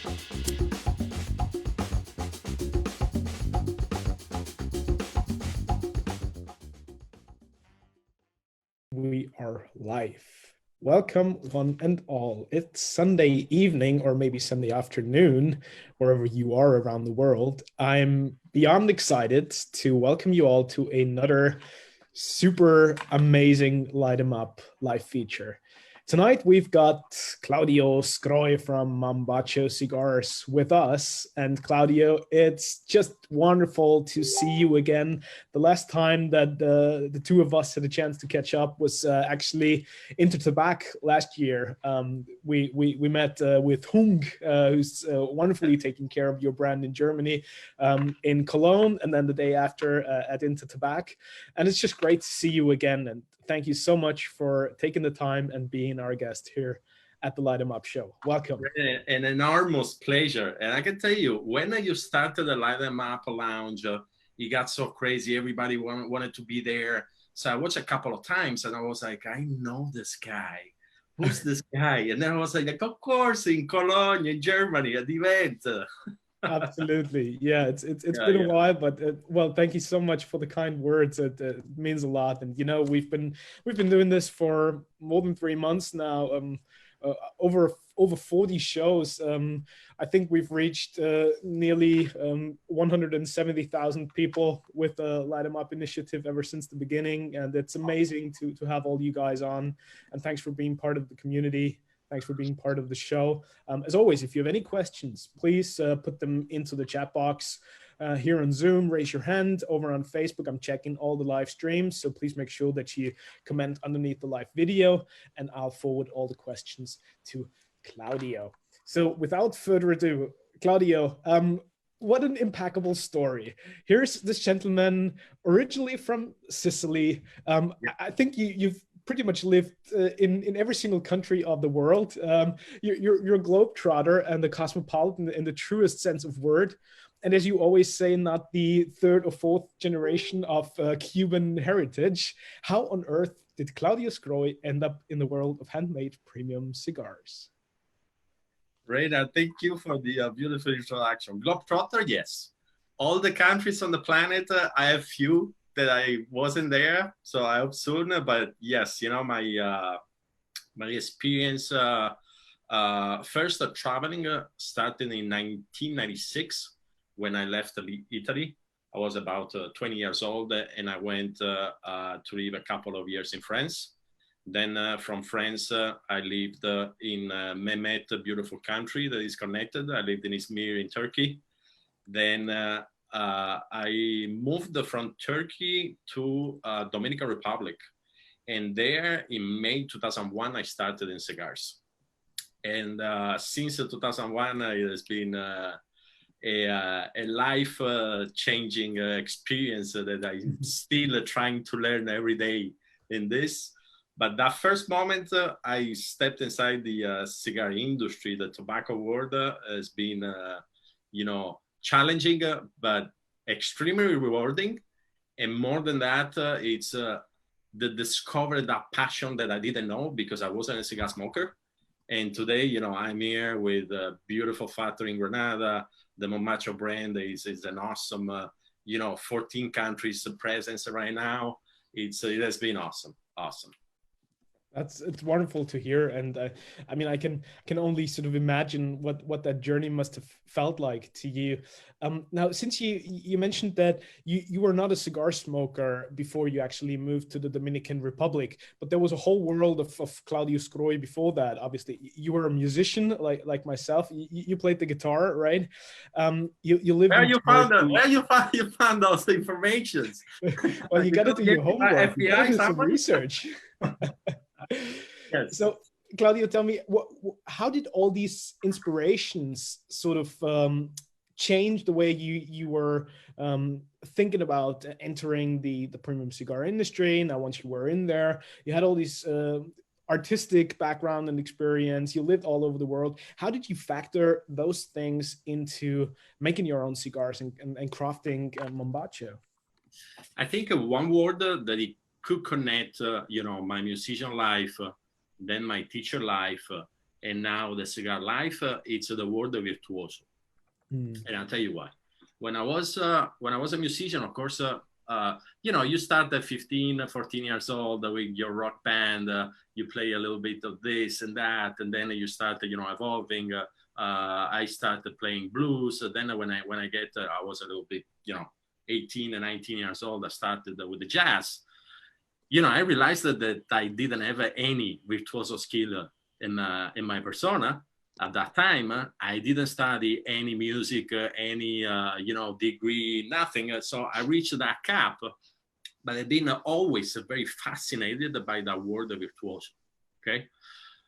We are live. Welcome, one and all. It's Sunday evening, or maybe Sunday afternoon, wherever you are around the world. I'm beyond excited to welcome you all to another super amazing Light 'em Up live feature. Tonight, we've got Claudio Sgroi from Mombacho Cigars with us. And Claudio, it's just wonderful to see you again. The last time that the two of us had a chance to catch up was actually into tobacco last year. We met with Hung, who's wonderfully taking care of your brand in Germany, in Cologne, and then the day after at Into Tobacco. And it's just great to see you again. And thank you so much for taking the time and being our guest here at the Light 'em Up show. Welcome. An enormous pleasure. And I can tell you, when you started the Light 'em Up lounge, it got so crazy. Everybody wanted to be there. So I watched a couple of times and I was like, I know this guy. Who's this guy? And then I was like, of course, in Cologne, in Germany, at the event. Absolutely. Yeah, it's been a while, but well, thank you so much for the kind words. It means a lot. And you know, we've been doing this for more than 3 months now. Over 40 shows. I think we've reached nearly 170,000 people with the Light 'em Up initiative ever since the beginning, and it's amazing to have all you guys on. And thanks for being part of the community. Thanks for being part of the show. As always, if you have any questions, please put them into the chat box here on Zoom. Raise your hand. Over on Facebook, I'm checking all the live streams, so please make sure that you comment underneath the live video, and I'll forward all the questions to Claudio. So without further ado, Claudio, what an impeccable story. Here's this gentleman originally from Sicily. I think you've pretty much lived in every single country of the world. You're a globetrotter and a cosmopolitan in the truest sense of word. And as you always say, not the third or fourth generation of Cuban heritage. How on earth did Claudio Sgroi end up in the world of handmade premium cigars? Reinhard, thank you for the beautiful introduction. Globetrotter, yes. All the countries on the planet, I have few that I wasn't there, so I hope soon. But yes, you know, my experience first traveling started in 1996 when I left Italy. I was about 20 years old, and I went to live a couple of years in France. Then from France, I lived in Mehmet, a beautiful country that is connected. I lived in Izmir in Turkey. Then I moved from Turkey to Dominican Republic. And there in May 2001, I started in cigars. And since 2001, it has been a life-changing experience that I'm still trying to learn every day in this. But that first moment I stepped inside the cigar industry, the tobacco world has been, you know, challenging, but extremely rewarding. And more than that, it's the discover that passion that I didn't know because I wasn't a cigar smoker. And today, you know, I'm here with a beautiful factory in Granada. The Mombacho brand is an awesome, you know, 14 countries presence right now. It has been awesome. It's wonderful to hear, and I mean, I can only sort of imagine what that journey must have felt like to you. Now, since you mentioned that you were not a cigar smoker before you actually moved to the Dominican Republic, but there was a whole world of Claudio Sgroi before that. Obviously, you were a musician like myself. You played the guitar, right? You lived. Where you found those informations? Well, you got to do your homework. You got to do some research. Yes. So, Claudio, tell me, how did all these inspirations sort of change the way you were thinking about entering the premium cigar industry? Now, once you were in there, you had all these artistic background and experience. You lived all over the world. How did you factor those things into making your own cigars and crafting Mombacho? I think one word that it could connect, you know, my musician life, then my teacher life, and now the cigar life, it's the word virtuoso. And I'll tell you why. When I was a musician, of course, you know, you start at 15, 14 years old with your rock band, you play a little bit of this and that, and then you start, you know, evolving. I started playing blues. Then when I was a little bit, you know, 18 and 19 years old, I started with the jazz. You know, I realized that I didn't have any virtuoso skill in my persona. At that time, I didn't study any music, any, you know, degree, nothing. So I reached that cap, but I've been always very fascinated by that word virtuoso, okay?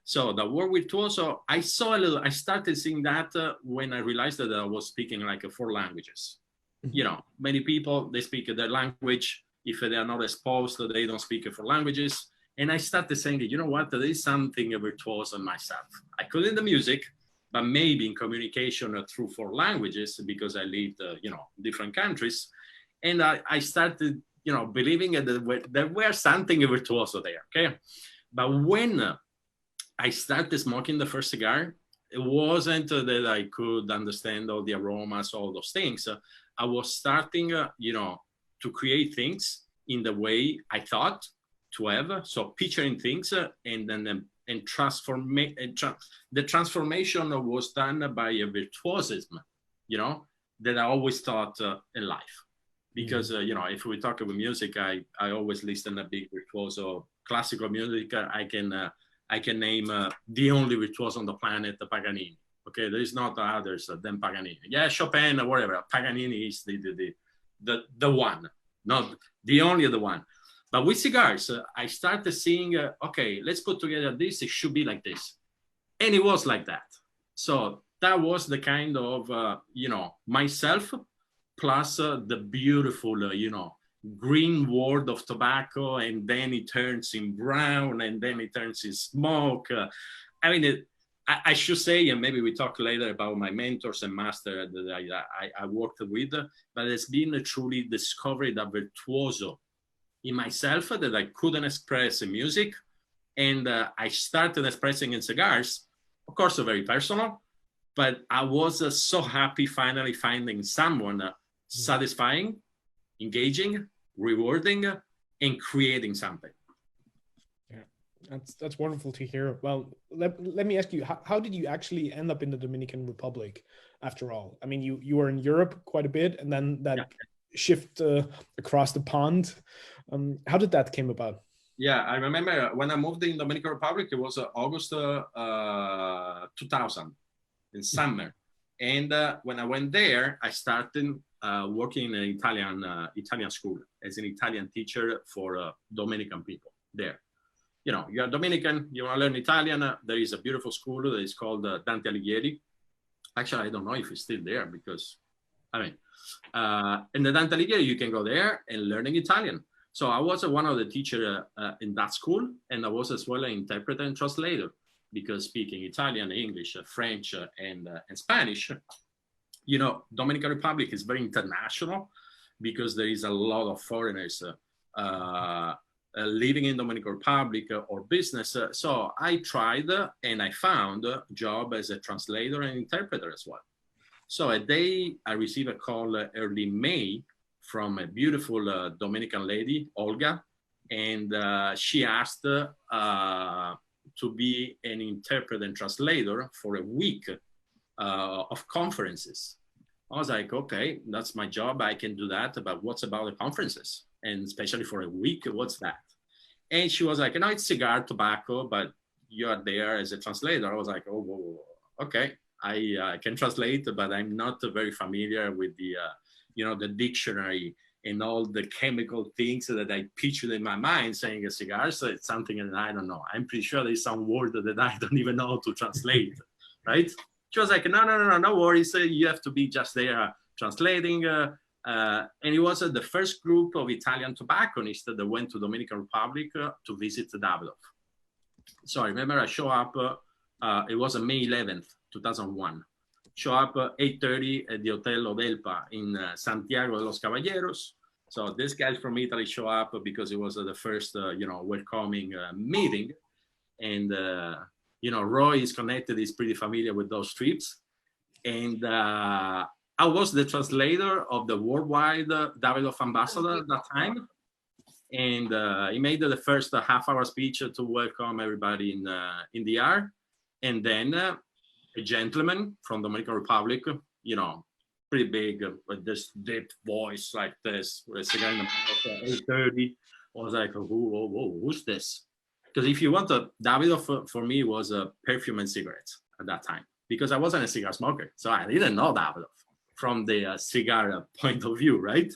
So the word virtuoso, I started seeing that when I realized that I was speaking like 4 languages. You know, many people, they speak their language. If they are not exposed, they don't speak 4 languages. And I started saying, you know what, there is something virtuoso in myself. I could in the music, but maybe in communication through 4 languages, because I lived, you know, different countries. And I started, you know, believing that there were something virtuoso there, okay? But when I started smoking the first cigar, it wasn't that I could understand all the aromas, all those things. I was starting, you know, to create things in the way I thought to have, so picturing things, and then the transformation was done by a virtuosism, you know, that I always thought in life. Because you know, if we talk about music, I always listen to big virtuoso classical music. I can name the only virtuoso on the planet, Paganini. Okay, there is not others than Paganini. Yeah, Chopin or whatever. Paganini is the one, not the only the one. But with cigars, I started seeing, okay, let's put together this, it should be like this. And it was like that. So that was the kind of, you know, myself, plus the beautiful, you know, green world of tobacco, and then it turns in brown, and then it turns in smoke. I mean, I should say, and maybe we talk later about my mentors and master that I worked with, but it's been a truly discovery that virtuoso in myself that I couldn't express in music. And I started expressing in cigars, of course, very personal, but I was so happy finally finding someone satisfying, engaging, rewarding, and creating something. Yeah, that's wonderful to hear. Well, let me ask you, how did you actually end up in the Dominican Republic after all? I mean, you were in Europe quite a bit, and then that shift across the pond. How did that came about? Yeah, I remember when I moved in Dominican Republic, it was August 2000 in summer. And when I went there, I started working in an Italian school as an Italian teacher for Dominican people there. You know, you're Dominican, you want to learn Italian, there is a beautiful school that is called Dante Alighieri. Actually, I don't know if it's still there because, I mean, in the Dante Alighieri, you can go there and learning Italian. So I was one of the teachers in that school, and I was as well an interpreter and translator, because speaking Italian, English, French, and Spanish, you know, Dominican Republic is very international because there is a lot of foreigners living in Dominican Republic or business. So I tried and I found a job as a translator and interpreter as well. So a day I received a call early May from a beautiful Dominican lady, Olga, and she asked to be an interpreter and translator for a week of conferences. I was like, okay, that's my job. I can do that. But what's about the conferences? And especially for a week, what's that? And she was like, no, it's cigar, tobacco, but you are there as a translator. I was like, oh, whoa, whoa. Okay, I can translate, but I'm not very familiar with the, you know, the dictionary and all the chemical things that I pictured in my mind saying a cigar. So it's something that I don't know. I'm pretty sure there's some word that I don't even know how to translate, right? She was like, no worries. You have to be just there translating. And it was the first group of Italian tobacconists that went to Dominican Republic to visit Davidoff. So I remember I show up, it was on May 11th, 2001. Show up 8:30 at the Hotel Odelpa in Santiago de los Caballeros. So this guy from Italy show up because it was the first, you know, welcoming meeting. And, Roy is connected, is pretty familiar with those trips. And I was the translator of the worldwide Davidoff ambassador at that time. And he made the first half-hour speech to welcome everybody in the DR. And then a gentleman from the Dominican Republic, pretty big, with this deep voice like this, with a cigar in the mouth, 8:30. I was like, whoa, who's this? Because if you want Davidoff for me was a perfume and cigarettes at that time, because I wasn't a cigar smoker. So I didn't know Davidoff from the cigar point of view, right?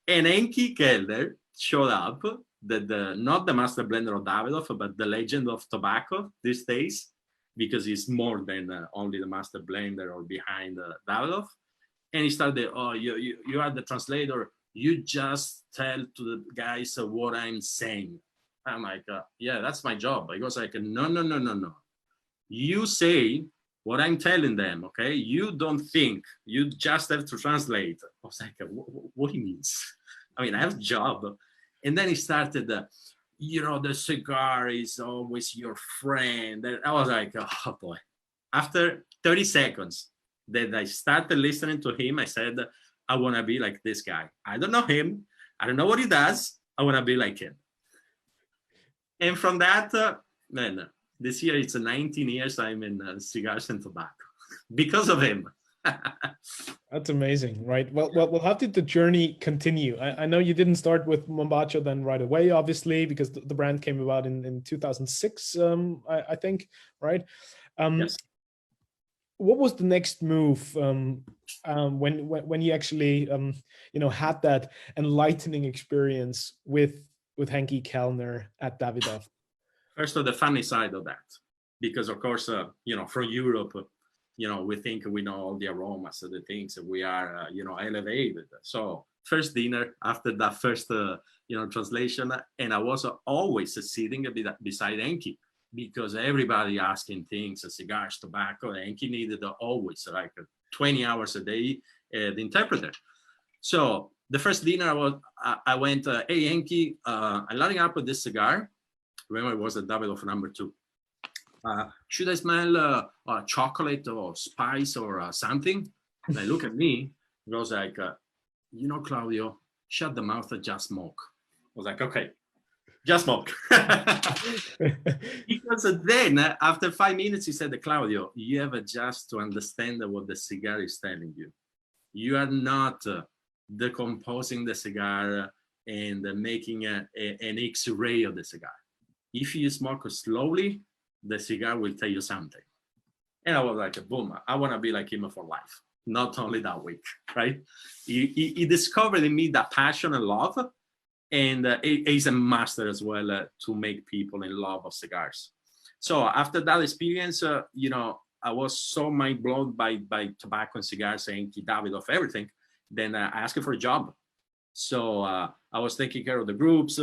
And Henky Kellner showed up, not the master blender of Davidoff, but the legend of tobacco these days, because he's more than only the master blender or behind Davidoff. And he started, oh, you are the translator. You just tell to the guys what I'm saying. I'm like, yeah, that's my job. He goes like, no. You say what I'm telling them, okay? You don't think. You just have to translate. I was like, what he means? I mean, I have a job. And then he started, the cigar is always your friend. And I was like, oh boy. After 30 seconds that I started listening to him, I said, I want to be like this guy. I don't know him. I don't know what he does. I want to be like him. And from that, man, this year it's 19 years I'm in cigars and tobacco because of him. That's amazing, right? Well, we'll have the journey continue. I know you didn't start with Mombacho then right away, obviously, because the brand came about in 2006, I think, right? Yes. What was the next move when you actually had that enlightening experience with Henky Kellner at Davidoff? First, the funny side of that, because of course, from Europe, we think we know all the aromas of the things, we are, elevated. So first dinner after that first, translation, and I was always sitting beside Henky, because everybody asking things, cigars, tobacco, Henky needed always like 20 hours a day, the interpreter. So the first dinner I went, hey Henky, I'm lighting up with this cigar. Remember, it was a Davidoff number 2. Should I smell chocolate or spice or something? And they look at me, it was like, Claudio, shut the mouth and just smoke. I was like, okay, just smoke. Because then, after 5 minutes, he said, Claudio, you have just to understand what the cigar is telling you. You are not decomposing the cigar and making an X-ray of the cigar. If you smoke slowly, the cigar will tell you something. And I was like, boom, I want to be like him for life, not only that week, right? He discovered in me that passion and love, and he's a master as well to make people in love of cigars. So after that experience, I was so mind blown by tobacco and cigars, Henky, Davidoff, everything. Then I asked for a job. So I was taking care of the groups.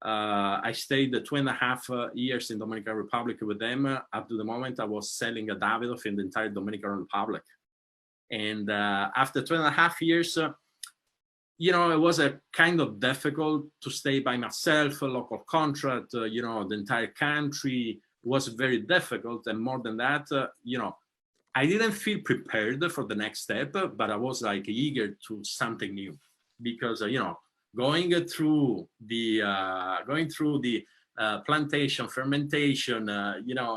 I stayed 2.5 years in Dominican Republic with them. Up to the moment, I was selling a Davidoff in the entire Dominican Republic. And after 2.5 years, it was a kind of difficult to stay by myself, a local contract, the entire country was very difficult. And more than that, I didn't feel prepared for the next step, but I was like eager to something new, because, going through the plantation, fermentation,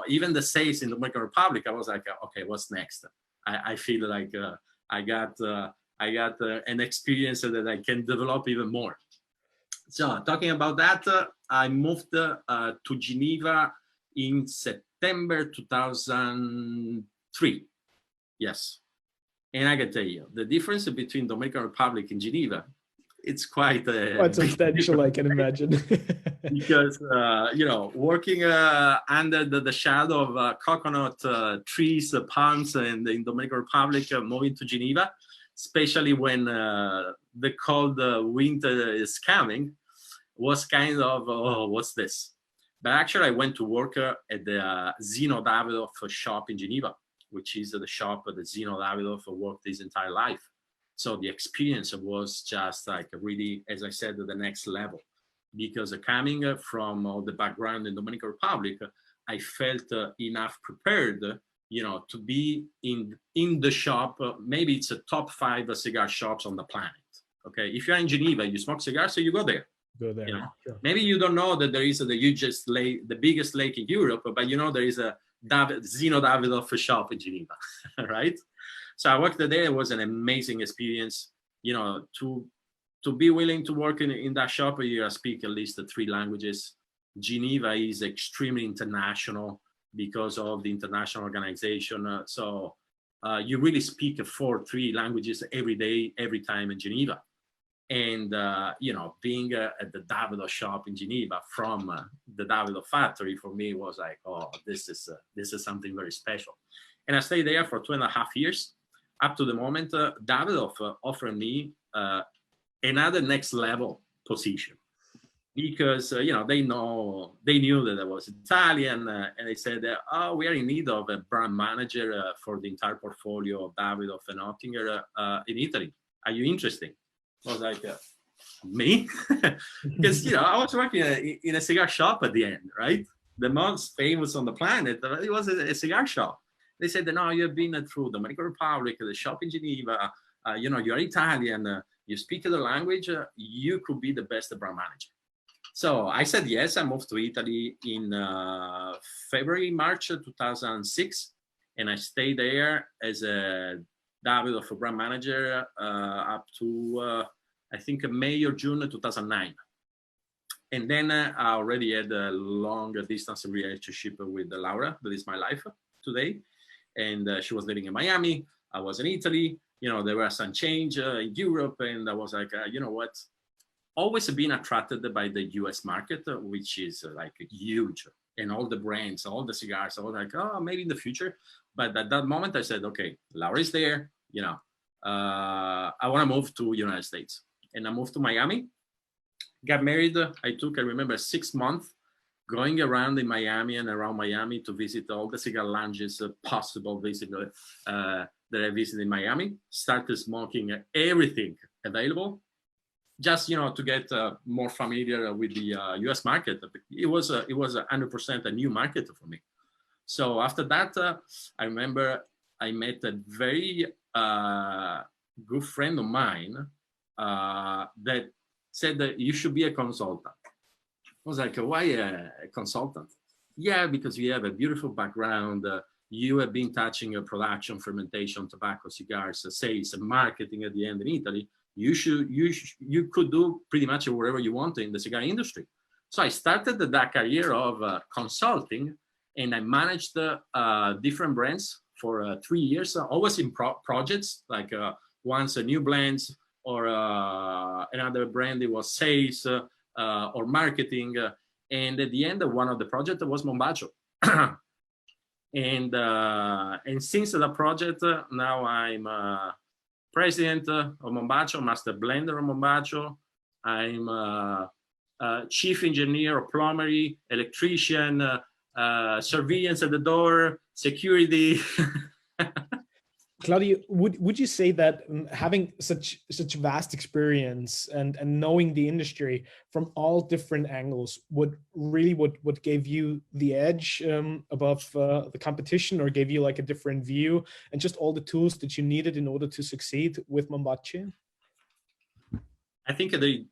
even the sales in the Dominican Republic, I was like, okay, what's next? I feel like I got an experience that I can develop even more. So talking about that, I moved to Geneva in September 2003. Yes. And I can tell you, the difference between Dominican Republic and Geneva, it's quite substantial, I can imagine. Because, working under the shadow of coconut trees, palms, and in Dominican Republic, moving to Geneva, especially when the cold winter is coming, was kind of, oh, what's this? But actually, I went to work at the Zino Davidoff shop in Geneva, which is the shop that Zino Davidoff worked his entire life. So the experience was just like really, as I said, the next level. Because coming from all the background in Dominican Republic, I felt enough prepared, you know, to be in the shop. Maybe it's a top 5 cigar shops on the planet. Okay, if you're in Geneva, you smoke cigars, so you go there. Go there. You know, sure. maybe you don't know that there is the hugest lake, the biggest lake in Europe, but you know there is a Zino Davidoff shop in Geneva, right? So I worked there. It was an amazing experience. You know, to be willing to work in that shop, you speak at least 3 languages. Geneva is extremely international because of the international organization. So you really speak 3 languages every day, every time in Geneva. And, you know, being at the Davidoff shop in Geneva from the Davidoff factory, for me was like, oh, this is something very special. And I stayed there for 2.5 years, up to the moment Davidoff offered me another next level position. Because, you know, they knew that I was Italian, and they said, oh, we are in need of a brand manager for the entire portfolio of Davidoff and Oettinger in Italy. Are you interested? I was like, me? Because, you know, I was working in a cigar shop at the end, right? The most famous on the planet. It was a cigar shop. They said, no, you've been through the Dominican Republic, the shop in Geneva, you know, you're Italian, you speak the language, you could be the best brand manager. So I said yes. I moved to Italy in March 2006, and I stayed there as a Davidoff brand manager up to I think May or June 2009. And then I already had a long distance relationship with Laura, that is my life today. And she was living in Miami. I was in Italy. You know, there was some change in Europe, and I was like, you know what? Always been attracted by the US market, which is like huge, and all the brands, all the cigars. I was like, oh, maybe in the future. But at that moment, I said, okay, Laura is there. You know, I want to move to United States, and I moved to Miami. Got married. I remember 6 months going around in Miami and around Miami to visit all the cigar lounges possible that I visited in Miami. Started smoking everything available. Just, you know, to get more familiar with the U.S. market. It was 100% a new market for me. So after that, I remember I met a very good friend of mine that said that you should be a consultant. I was like, why a consultant? Yeah, because you have a beautiful background. You have been touching production, fermentation, tobacco, cigars, sales, and marketing at the end in Italy. You could do pretty much whatever you want in the cigar industry. So I started that career of consulting, and I managed different brands for 3 years, always in projects, like once a new blends or another brand, it was sales or marketing. And at the end of one of the projects was Mombacho. And since the project, now I'm president of Mombacho, master blender of Mombacho. I'm chief engineer of plumbery, electrician, surveillance at the door, security. Claudio, would you say that having such vast experience and knowing the industry from all different angles would really what gave you the edge above the competition, or gave you like a different view and just all the tools that you needed in order to succeed with Mombacho? I think there are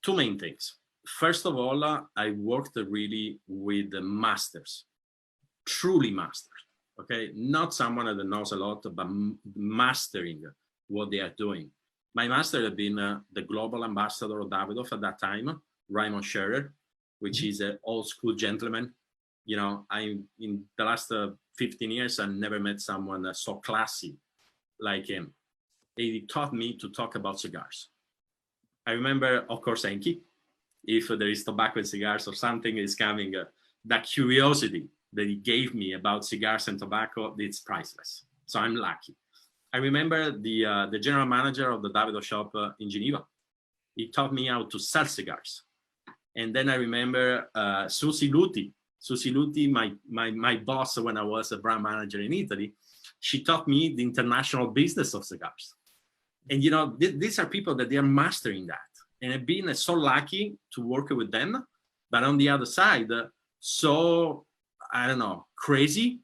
2 main things. First of all, I worked really with the masters, truly masters. Okay, not someone that knows a lot, but mastering what they are doing. My master had been the global ambassador of Davidoff at that time, Reinhard, which is an old school gentleman. You know, in the last 15 years, I never met someone so classy like him. He taught me to talk about cigars. I remember, of course, Henky. If there is tobacco and cigars or something is coming, that curiosity that he gave me about cigars and tobacco, it's priceless. So I'm lucky. I remember the general manager of the Davidoff shop in Geneva. He taught me how to sell cigars. And then I remember Susie Luti, my boss when I was a brand manager in Italy. She taught me the international business of cigars. And, you know, these are people that they are mastering that. And I've been so lucky to work with them. But on the other side, so I don't know, crazy.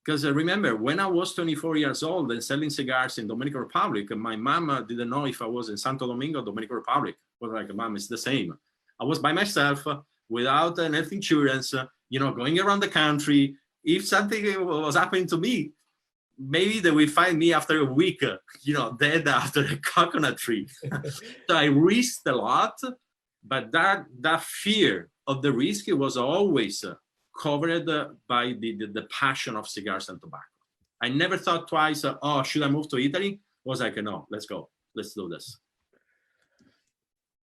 Because remember, when I was 24 years old and selling cigars in Dominican Republic, my mama didn't know if I was in Santo Domingo, Dominican Republic. I was like, Mom, it's the same. I was by myself, without an health insurance, going around the country. If something was happening to me, maybe they will find me after a week, dead after a coconut tree. So I risked a lot, but that fear of the risk was always covered by the passion of cigars and tobacco. I never thought twice, should I move to Italy? I was like, no, let's go. Let's do this.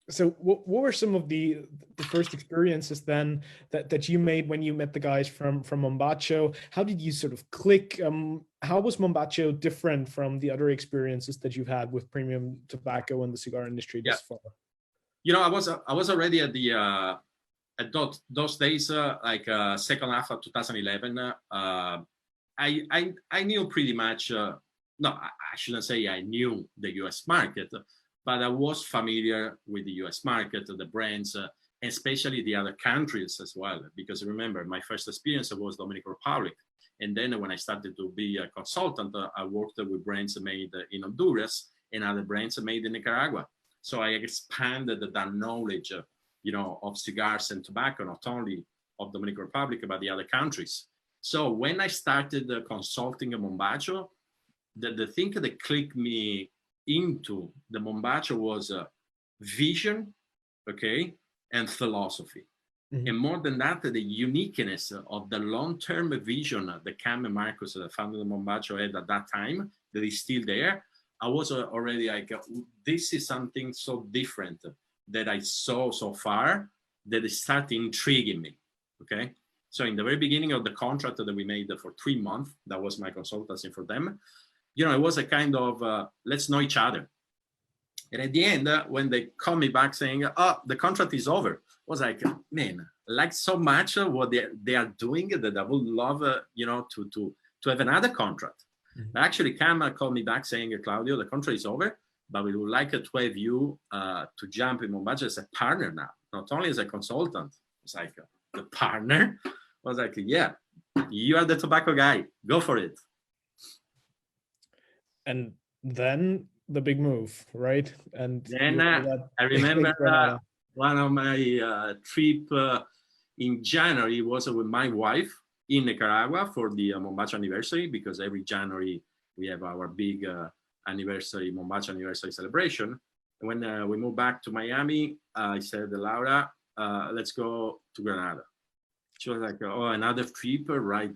So what were some of the first experiences then that you made when you met the guys from Mombacho? How did you sort of click? How was Mombacho different from the other experiences that you've had with premium tobacco and the cigar industry this far? I was already at the at those days, second half of 2011. I knew pretty much. No, I shouldn't say I knew the U.S. market, but I was familiar with the U.S. market, the brands, especially the other countries as well. Because remember, my first experience was Dominican Republic. And then when I started to be a consultant, I worked with brands made in Honduras and other brands made in Nicaragua. So I expanded that knowledge, of cigars and tobacco, not only of Dominican Republic, but the other countries. So when I started consulting Mombacho, the thing that clicked me into the Mombacho was vision, okay, and philosophy. Mm-hmm. And more than that, the uniqueness of the long-term vision that Cam and Marcus, the founder of Mombacho, had at that time, that is still there. I was already like, this is something so different that I saw so far that it started intriguing me, okay? So in the very beginning of the contract that we made for 3 months, that was my consultancy for them, it was a kind of, let's know each other. And at the end, when they called me back saying, the contract is over, I was like, man, I like so much what they are doing that I would love, to have another contract. Mm-hmm. Actually, Cam called me back saying, Claudio, the contract is over, but we would like to have you to jump in Mombacho as a partner now, not only as a consultant. It's like, the partner? I was like, yeah, you are the tobacco guy. Go for it. And then the big move, right? And then I remember one of my trip in January was with my wife in Nicaragua for the Mombacho anniversary, because every January we have our big anniversary, Mombacho anniversary celebration. And when we moved back to Miami, I said, Laura, let's go to Granada. She was like, oh, another trip right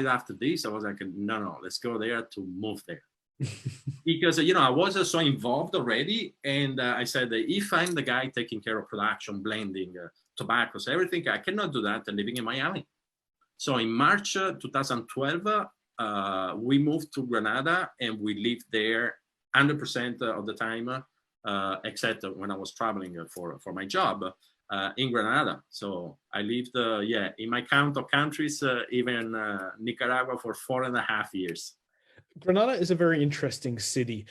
after this. I was like, no, let's go there to move there. Because, I was so involved already. And I said, if I'm the guy taking care of production, blending, tobaccos, everything, I cannot do that living in Miami. So in March 2012, we moved to Granada and we lived there 100% of the time, except when I was traveling for my job in Granada. So I lived, in my count of countries, even Nicaragua for 4.5 years. Granada is a very interesting city.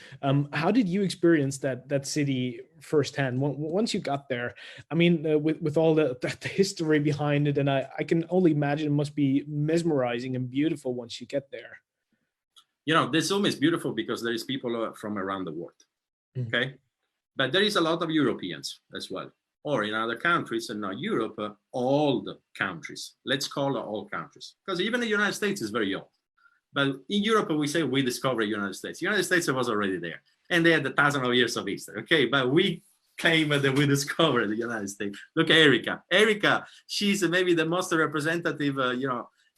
How did you experience that city firsthand once you got there? I mean, with all the history behind it, and I can only imagine it must be mesmerizing and beautiful once you get there. The Zoom is beautiful because there is people from around the world, okay? But there is a lot of Europeans as well, or in other countries, and not Europe, old countries. Let's call it all countries, because even the United States is very old. But in Europe, we say we discovered the United States. The United States was already there, and they had 1,000 of years of history. Okay, but we claim that we discovered the United States. Look at Erica. Erica, she's maybe the most representative,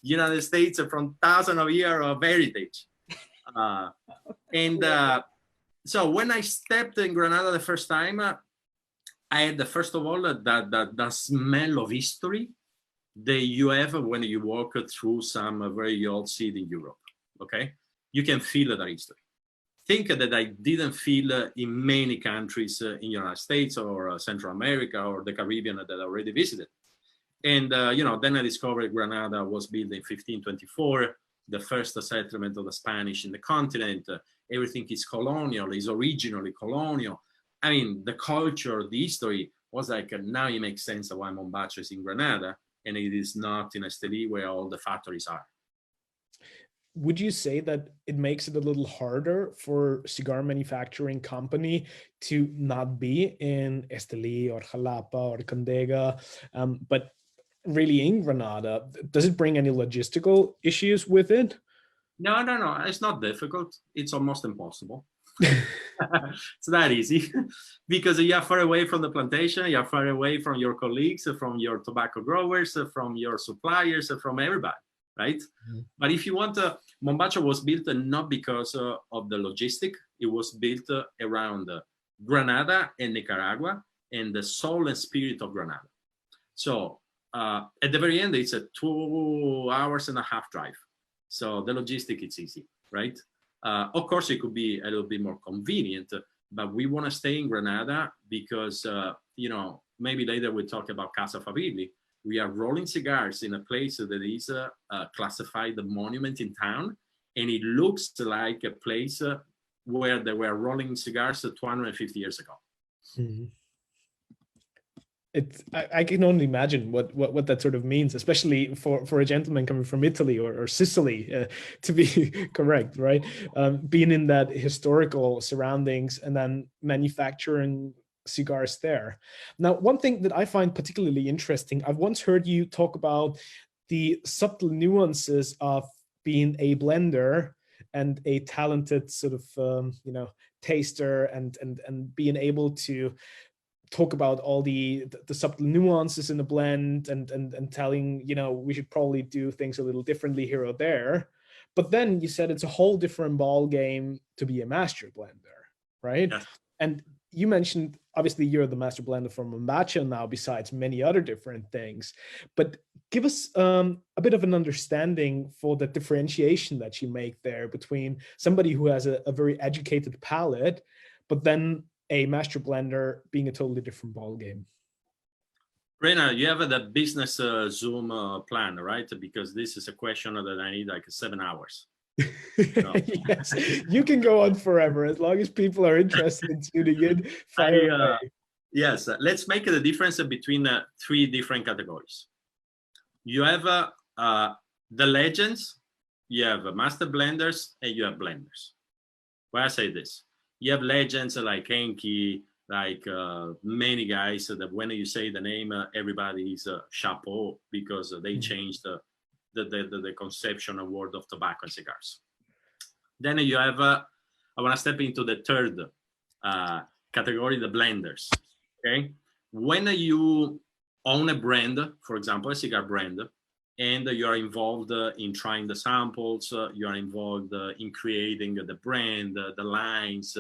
United States from 1,000 of years of heritage. So when I stepped in Granada the first time, I had first of all the smell of history that you have when you walk through some very old city in Europe, okay? You can feel that history. Think that I didn't feel in many countries in the United States or Central America or the Caribbean that I already visited. And, then I discovered Granada was built in 1524, the first settlement of the Spanish in the continent. Everything is colonial, is originally colonial. I mean, the culture, the history was like, now it makes sense why Mombacho is in Granada. and it is not in Esteli where all the factories are. Would you say that it makes it a little harder for cigar manufacturing company to not be in Esteli or Jalapa or Condega, but really in Granada? Does it bring any logistical issues with it? No, it's not difficult. It's almost impossible. It's that easy because you're far away from the plantation, you're far away from your colleagues, from your tobacco growers, from your suppliers, from everybody, right? Mm-hmm. But if you want, Mombacho was built not because of the logistic, it was built around Granada and Nicaragua and the soul and spirit of Granada. So at the very end, it's a 2.5 hours drive. So the logistic, it's easy, right? Of course, it could be a little bit more convenient, but we want to stay in Granada because, maybe later we'll talk about Casa Favilli. We are rolling cigars in a place that is classified a monument in town, and it looks like a place where they were rolling cigars 250 years ago. Mm-hmm. I can only imagine what that sort of means, especially for a gentleman coming from Italy or Sicily, to be correct, right? Being in that historical surroundings and then manufacturing cigars there. Now, one thing that I find particularly interesting, I've once heard you talk about the subtle nuances of being a blender and a talented sort of taster and being able to talk about all the subtle nuances in the blend and telling, we should probably do things a little differently here or there. But then you said it's a whole different ball game to be a master blender, right? Yes. And you mentioned, obviously, you're the master blender for Mombacho now, besides many other different things. But give us a bit of an understanding for the differentiation that you make there between somebody who has a very educated palate, but then a master blender being a totally different ball game. Reinhard, you have the business Zoom plan, right? Because this is a question that I need like 7 hours. Yes, you can go on forever as long as people are interested in tuning in. Fire away. Yes, let's make the difference between 3 different categories. You have the legends, you have master blenders, and you have blenders. Why I say this? You have legends like Henky, like many guys that when you say the name, everybody is chapeau because they changed the conception and world of tobacco and cigars. Then you have, I want to step into the third category, the blenders. Okay, when you own a brand, for example, a cigar brand, and you are involved in trying the samples, you are involved in creating the brand, the lines,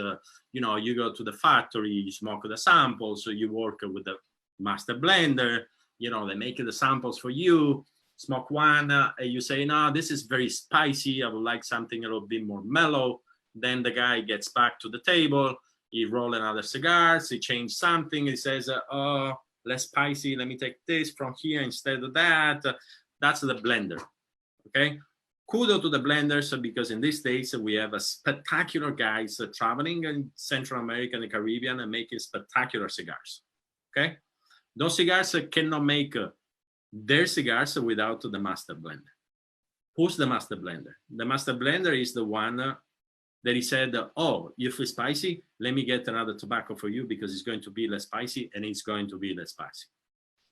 you go to the factory, you smoke the samples, so you work with the master blender, they make the samples for you, smoke one, you say, no, this is very spicy, I would like something a little bit more mellow. Then the guy gets back to the table, he roll another cigars, he change something, he says, oh, less spicy, let me take this from here instead of that. That's the blender, okay? Kudos to the blenders because in these days we have a spectacular guys traveling in Central America and the Caribbean and making spectacular cigars, okay? Those cigars cannot make their cigars without the master blender. Who's the master blender? The master blender is the one that he said, oh, you feel spicy? Let me get another tobacco for you because it's going to be less spicy and it's going to be less spicy.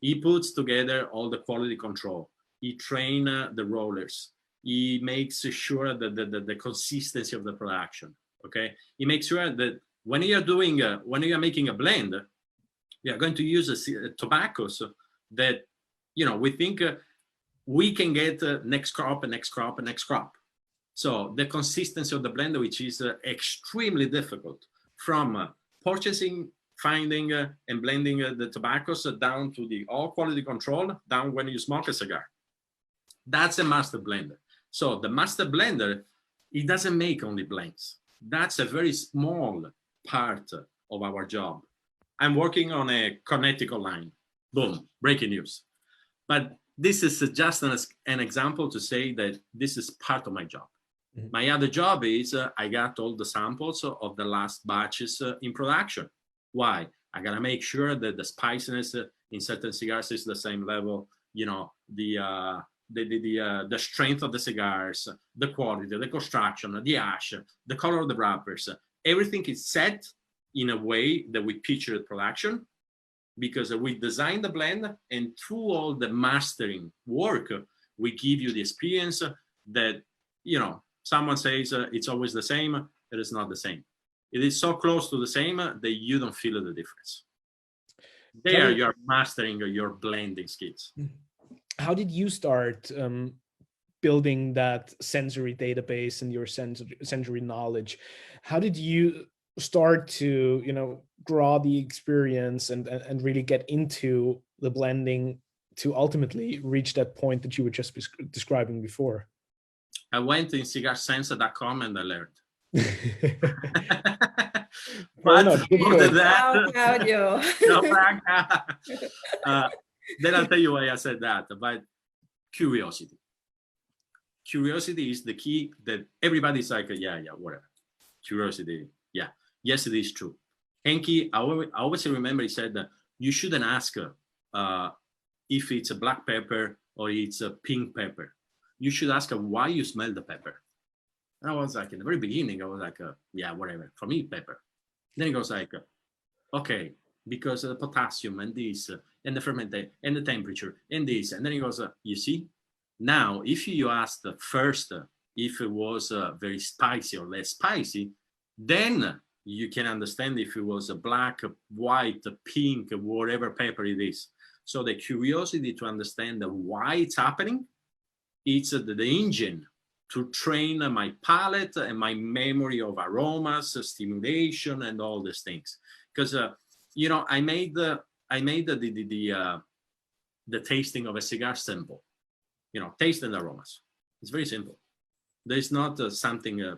He puts together all the quality control. He trains the rollers. He makes sure that the consistency of the production, okay? He makes sure that when you are making a blend, you are going to use tobaccos that, we think we can get next crop and next crop and next crop. So the consistency of the blend, which is extremely difficult from purchasing, finding and blending the tobaccos down to the all quality control, down when you smoke a cigar. That's a master blender. So the master blender, it doesn't make only blends. That's a very small part of our job. I'm working on a Connecticut line. Boom, breaking news. But this is just an example to say that this is part of my job. Mm-hmm. My other job is I got all the samples of the last batches in production. Why? I gotta make sure that the spiciness in certain cigars is the same level, the strength of the cigars, the quality, the construction, the ash, the color of the wrappers. Everything is set in a way that we picture production, because we design the blend, and through all the mastering work, we give you the experience that, someone says it's always the same. It is not the same. It is so close to the same that you don't feel the difference. There you're mastering your blending skills. How did you start building that sensory database and your sensory knowledge? How did you start to, draw the experience and really get into the blending to ultimately reach that point that you were just describing before? I went in cigarsense.com and I learned. But more than that, Claudio. Then I'll tell you why I said that. But curiosity. Curiosity is the key that everybody's like, yeah, whatever. Curiosity, yeah. Yes, it is true. Henky, I always remember he said that you shouldn't ask if it's a black pepper or it's a pink pepper. You should ask why you smell the pepper. And I was like, in the very beginning, I was like, yeah, whatever. For me, pepper. Then he goes like, okay, because of the potassium and this and the fermentation and the temperature and this. And then he goes, you see, now if you asked first if it was very spicy or less spicy, then you can understand if it was a black, white, pink, whatever pepper it is. So the curiosity to understand why it's happening, it's the engine to train my palate and my memory of aromas, stimulation, and all these things. Because I made the tasting of a cigar simple. Taste and aromas. It's very simple. There's not something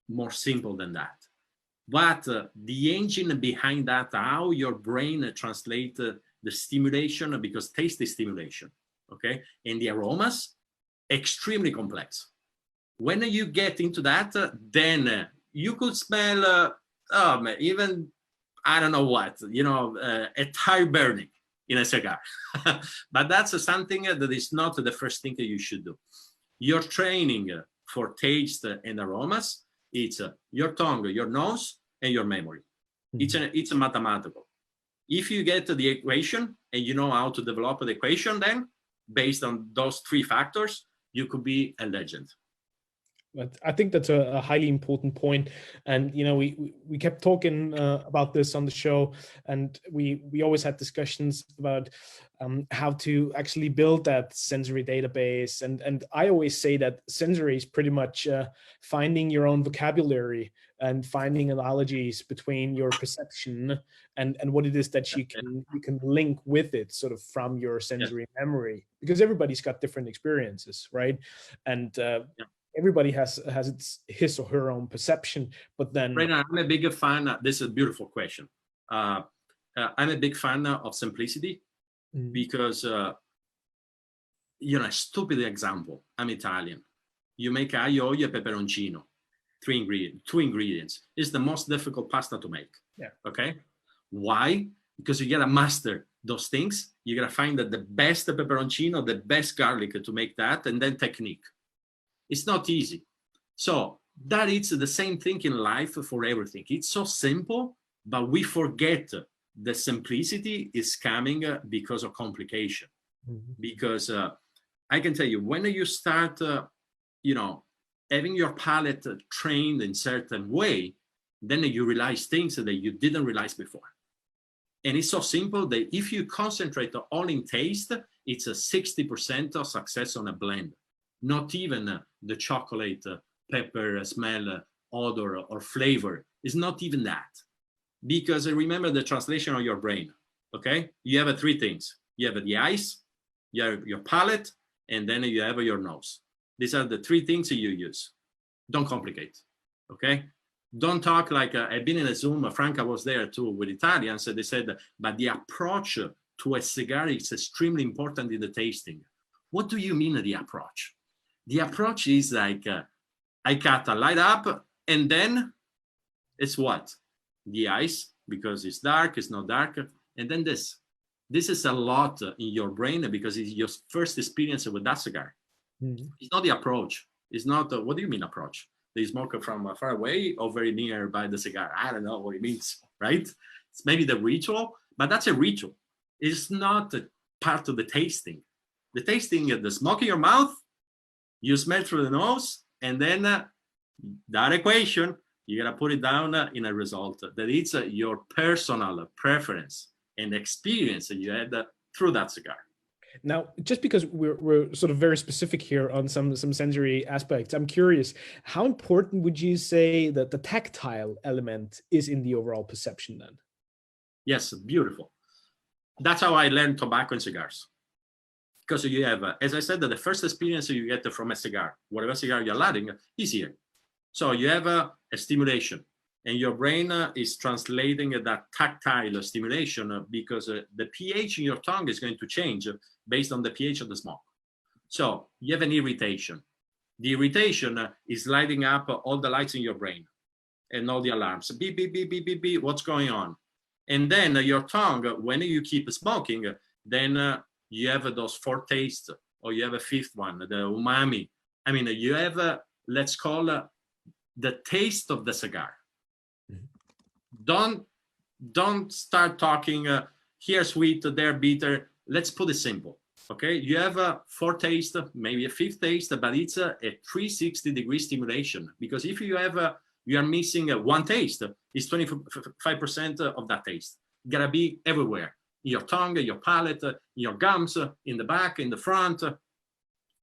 more simple than that. But the engine behind that, how your brain translates the stimulation, because taste is stimulation, okay? And the aromas, extremely complex. When you get into that, then you could smell, even, I don't know what, a tire burning in a cigar. But that's something that is not the first thing that you should do. Your training for taste and aromas, it's your tongue, your nose, and your memory. It's a mathematical. If you get the equation and you know how to develop the equation, then based on those three factors, you could be a legend. But I think that's a highly important point. And, we kept talking about this on the show, and we always had discussions about how to actually build that sensory database. And I always say that sensory is pretty much finding your own vocabulary and finding analogies between your perception and what it is that you can link with it, sort of from your sensory memory, because everybody's got different experiences, right? And everybody has his or her own perception, but then... Reinhard, I'm a big fan. This is a beautiful question. I'm a big fan of simplicity because, a stupid example. I'm Italian. You make aglio, olio, peperoncino. Two ingredients. It's the most difficult pasta to make. Yeah. Okay. Why? Because you gotta master those things. You gotta find the best pepperoncino, the best garlic to make that, and then technique. It's not easy. So that is the same thing in life for everything. It's so simple, but we forget the simplicity is coming because of complication. Because I can tell you, when you start, having your palate trained in certain way, then you realize things that you didn't realize before. And it's so simple that if you concentrate all in taste, it's a 60% of success on a blend. Not even the chocolate, pepper, smell, odor, or flavor. It's not even that. Because remember the translation of your brain, okay? You have three things. You have the eyes, you have your palate, and then you have your nose. These are the three things that you use. Don't complicate, okay? Don't talk like, I've been in a Zoom, Franca was there too with Italians, so they said, but the approach to a cigar is extremely important in the tasting. What do you mean the approach? The approach is like, I cut a light up, and then it's what? The eyes, because it's dark, it's not dark, and then this. this is a lot in your brain because it's your first experience with that cigar. Mm-hmm. It's not the approach. It's not, what do you mean approach? They smoke from far away or very near by the cigar. I don't know what it means, right? It's maybe the ritual, but that's a ritual. It's not a part of the tasting. The tasting, the smoke in your mouth, you smell through the nose, and then that equation, you gotta put it down in a result that it's your personal preference and experience that you had through that cigar. Now, just because we're sort of very specific here on some sensory aspects, I'm curious, how important would you say that the tactile element is in the overall perception then? Yes, beautiful. That's how I learned tobacco and cigars. Because you have, as I said, the first experience you get from a cigar, whatever cigar you're lighting, is here. So you have a stimulation, and your brain is translating that tactile stimulation because the pH in your tongue is going to change based on the pH of the smoke. So you have an irritation. The irritation is lighting up all the lights in your brain and all the alarms. Beep, beep, beep, beep, beep, beep, what's going on? And then your tongue, when you keep smoking, then you have those 4 tastes, or you have a 5th one, the umami. I mean, you have, let's call the taste of the cigar. Don't start talking here sweet, there bitter. Let's put it simple, okay? You have 4 tastes, maybe a 5th taste, but it's a 360-degree stimulation, because if you have you are missing 1 taste, it's 25% of that taste. Gotta be everywhere. In your tongue, your palate, in your gums, in the back, in the front.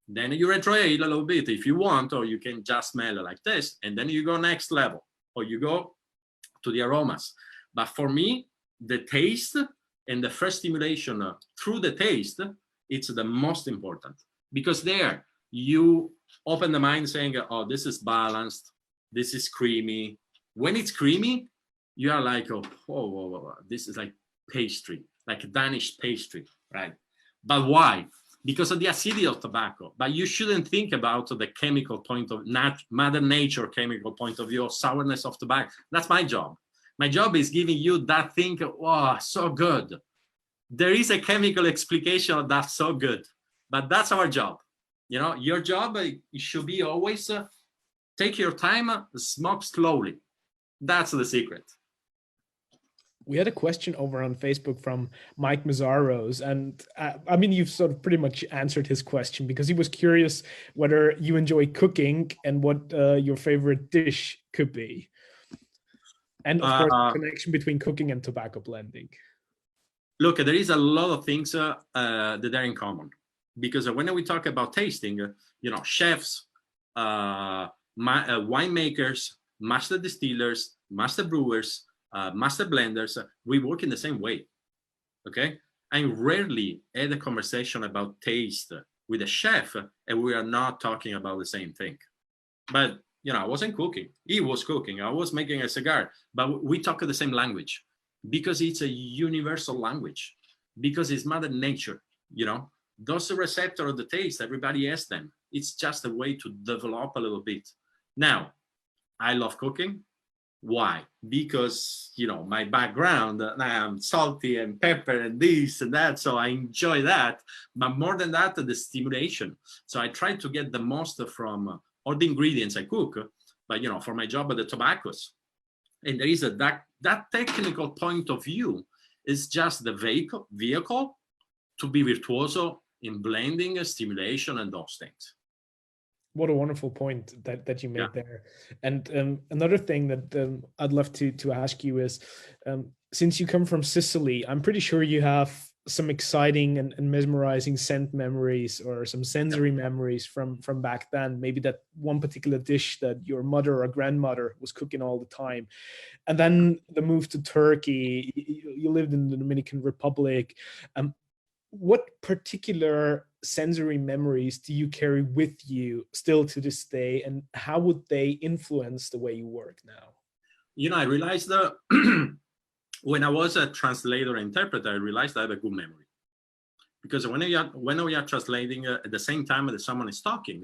Then you retrohale a little bit if you want, or you can just smell like this, and then you go next level, or you go to the aromas. But for me, the taste and the first stimulation through the taste, it's the most important, because there you open the mind saying, oh, this is balanced, this is creamy. When it's creamy, you are like, oh, this is like pastry, like Danish pastry, right? But why? Because of the acidity of tobacco. But you shouldn't think about the chemical point of Mother Nature chemical point of view of sourness of tobacco. That's my job. My job is giving you that thing, wow, so good. There is a chemical explication of that so good, but that's our job. You know, your job should be always take your time, smoke slowly. That's the secret. We had a question over on Facebook from Mike Mazzaros, and I mean, you've sort of pretty much answered his question, because he was curious whether you enjoy cooking and what your favorite dish could be. And of course, the connection between cooking and tobacco blending. Look, there is a lot of things that are in common, because when we talk about tasting, you know, chefs, winemakers, master distillers, master brewers, master blenders, we work in the same way, okay? I rarely had a conversation about taste with a chef and we are not talking about the same thing. But, you know, I wasn't cooking. He was cooking. I was making a cigar, but we talk the same language because it's a universal language, because it's Mother Nature, you know? Those receptors of the taste, everybody has them. It's just a way to develop a little bit. Now, I love cooking. Why? Because, you know, my background, I'm salty and pepper and this and that, so I enjoy that. But more than that, the stimulation. So I try to get the most from all the ingredients I cook, but, you know, for my job, the tobaccos. And there is that technical point of view is just the vehicle to be virtuoso in blending, stimulation, and those things. What a wonderful point that you made there. And another thing that I'd love to ask you is, since you come from Sicily, I'm pretty sure you have some exciting and mesmerizing scent memories or some sensory memories from back then. Maybe that one particular dish that your mother or grandmother was cooking all the time. And then the move to Turkey, you lived in the Dominican Republic. What particular sensory memories do you carry with you still to this day, and how would they influence the way you work now? You know, I realized that when I was a translator interpreter, I realized I have a good memory, because when we are translating at the same time that someone is talking,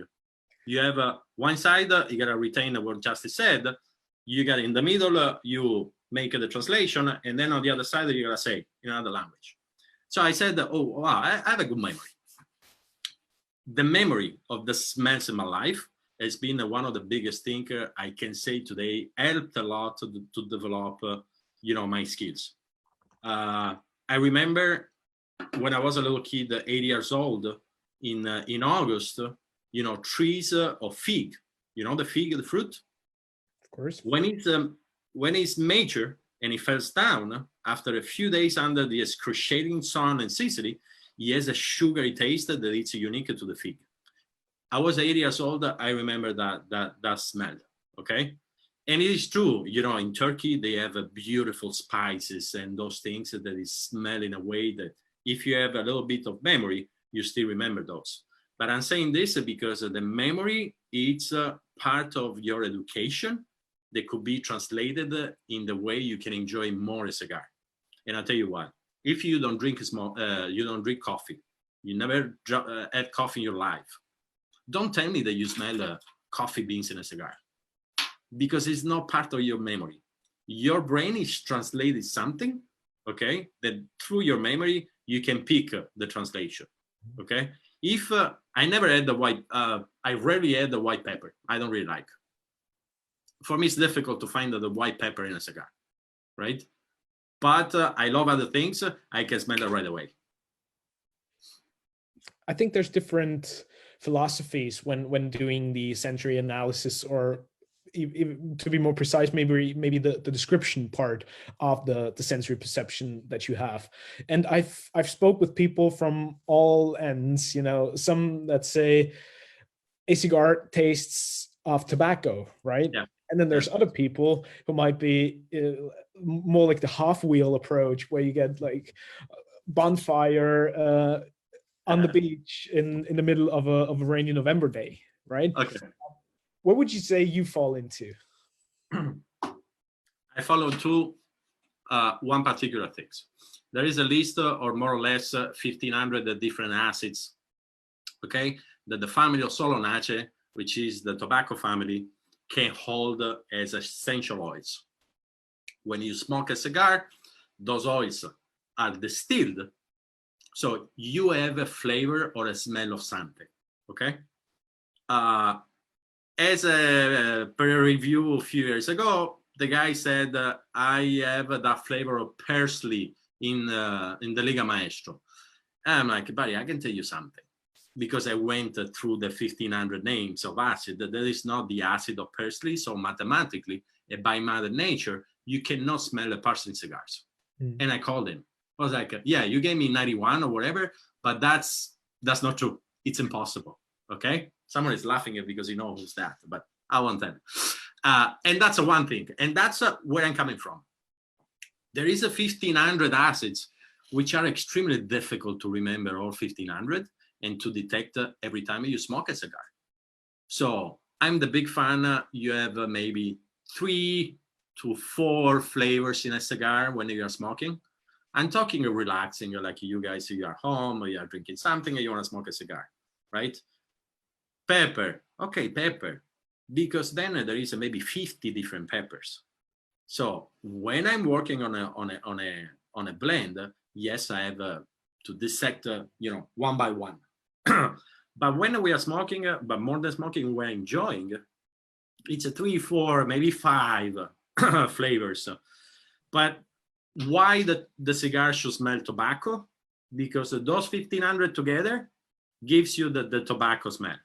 you have one side you gotta retain what Justice said, you got in the middle you make the translation, and then on the other side you gotta say in another language. So I said, oh, wow, I have a good memory. The memory of the smells in my life has been one of the biggest things I can say today, helped a lot to develop, my skills. I remember when I was a little kid, 8 years old, in August, trees of fig, the fig, the fruit. Of course. When it's mature and it falls down after a few days under the excruciating sun in Sicily, it has a sugary taste that is unique to the fig. I was 8 years old. I remember that smell. Okay. And it is true, in Turkey, they have beautiful spices and those things that is smell in a way that if you have a little bit of memory, you still remember those. But I'm saying this because the memory is part of your education that could be translated in the way you can enjoy more a cigar. And I'll tell you what, if you don't drink you don't drink coffee, you never had coffee in your life, don't tell me that you smell coffee beans in a cigar, because it's not part of your memory. Your brain is translated something, okay, that through your memory, you can pick the translation, okay? If I never had the white, I rarely had the white pepper. I don't really like. For me, it's difficult to find the white pepper in a cigar, right? But I love other things. I can smell it right away. I think there's different philosophies when doing the sensory analysis, or to be more precise, maybe the description part of the sensory perception that you have. And I've spoke with people from all ends, some that say a cigar tastes of tobacco, right? Yeah. And then there's other people who might be more like the half wheel approach, where you get like bonfire on the beach in the middle of a rainy November day, right? Okay. What would you say you fall into? I follow one particular things. There is a list or more or less 1,500 different acids, okay, that the family of Solanaceae, which is the tobacco family, can hold as essential oils. When you smoke a cigar, those oils are distilled, so you have a flavor or a smell of something, okay? As per a review a few years ago, the guy said, I have that flavor of parsley in the Liga Maestro. And I'm like, buddy, I can tell you something. Because I went through the 1,500 names of acid, that is not the acid of parsley. So mathematically, by mother nature, you cannot smell a parsley in cigars. And I called him. I was like, yeah, you gave me 91 or whatever, but that's not true. It's impossible, okay? Someone is laughing at because he knows that, but I won't tell. And that's one thing. And that's where I'm coming from. There is 1,500 acids, which are extremely difficult to remember, all 1,500, and to detect every time you smoke a cigar. So I'm the big fan. You have maybe 3 to 4 flavors in a cigar when you are smoking. I'm talking relaxing, like you guys, you are home, or you are drinking something, and you want to smoke a cigar, right? Pepper, okay, pepper, because then there is maybe 50 different peppers. So when I'm working on a blend, yes, I have to dissect, one by one. But when we are smoking, but more than smoking, we're enjoying, it's 3, 4, maybe 5 flavors. But why the cigar should smell tobacco? Because those 1,500 together gives you the tobacco smell.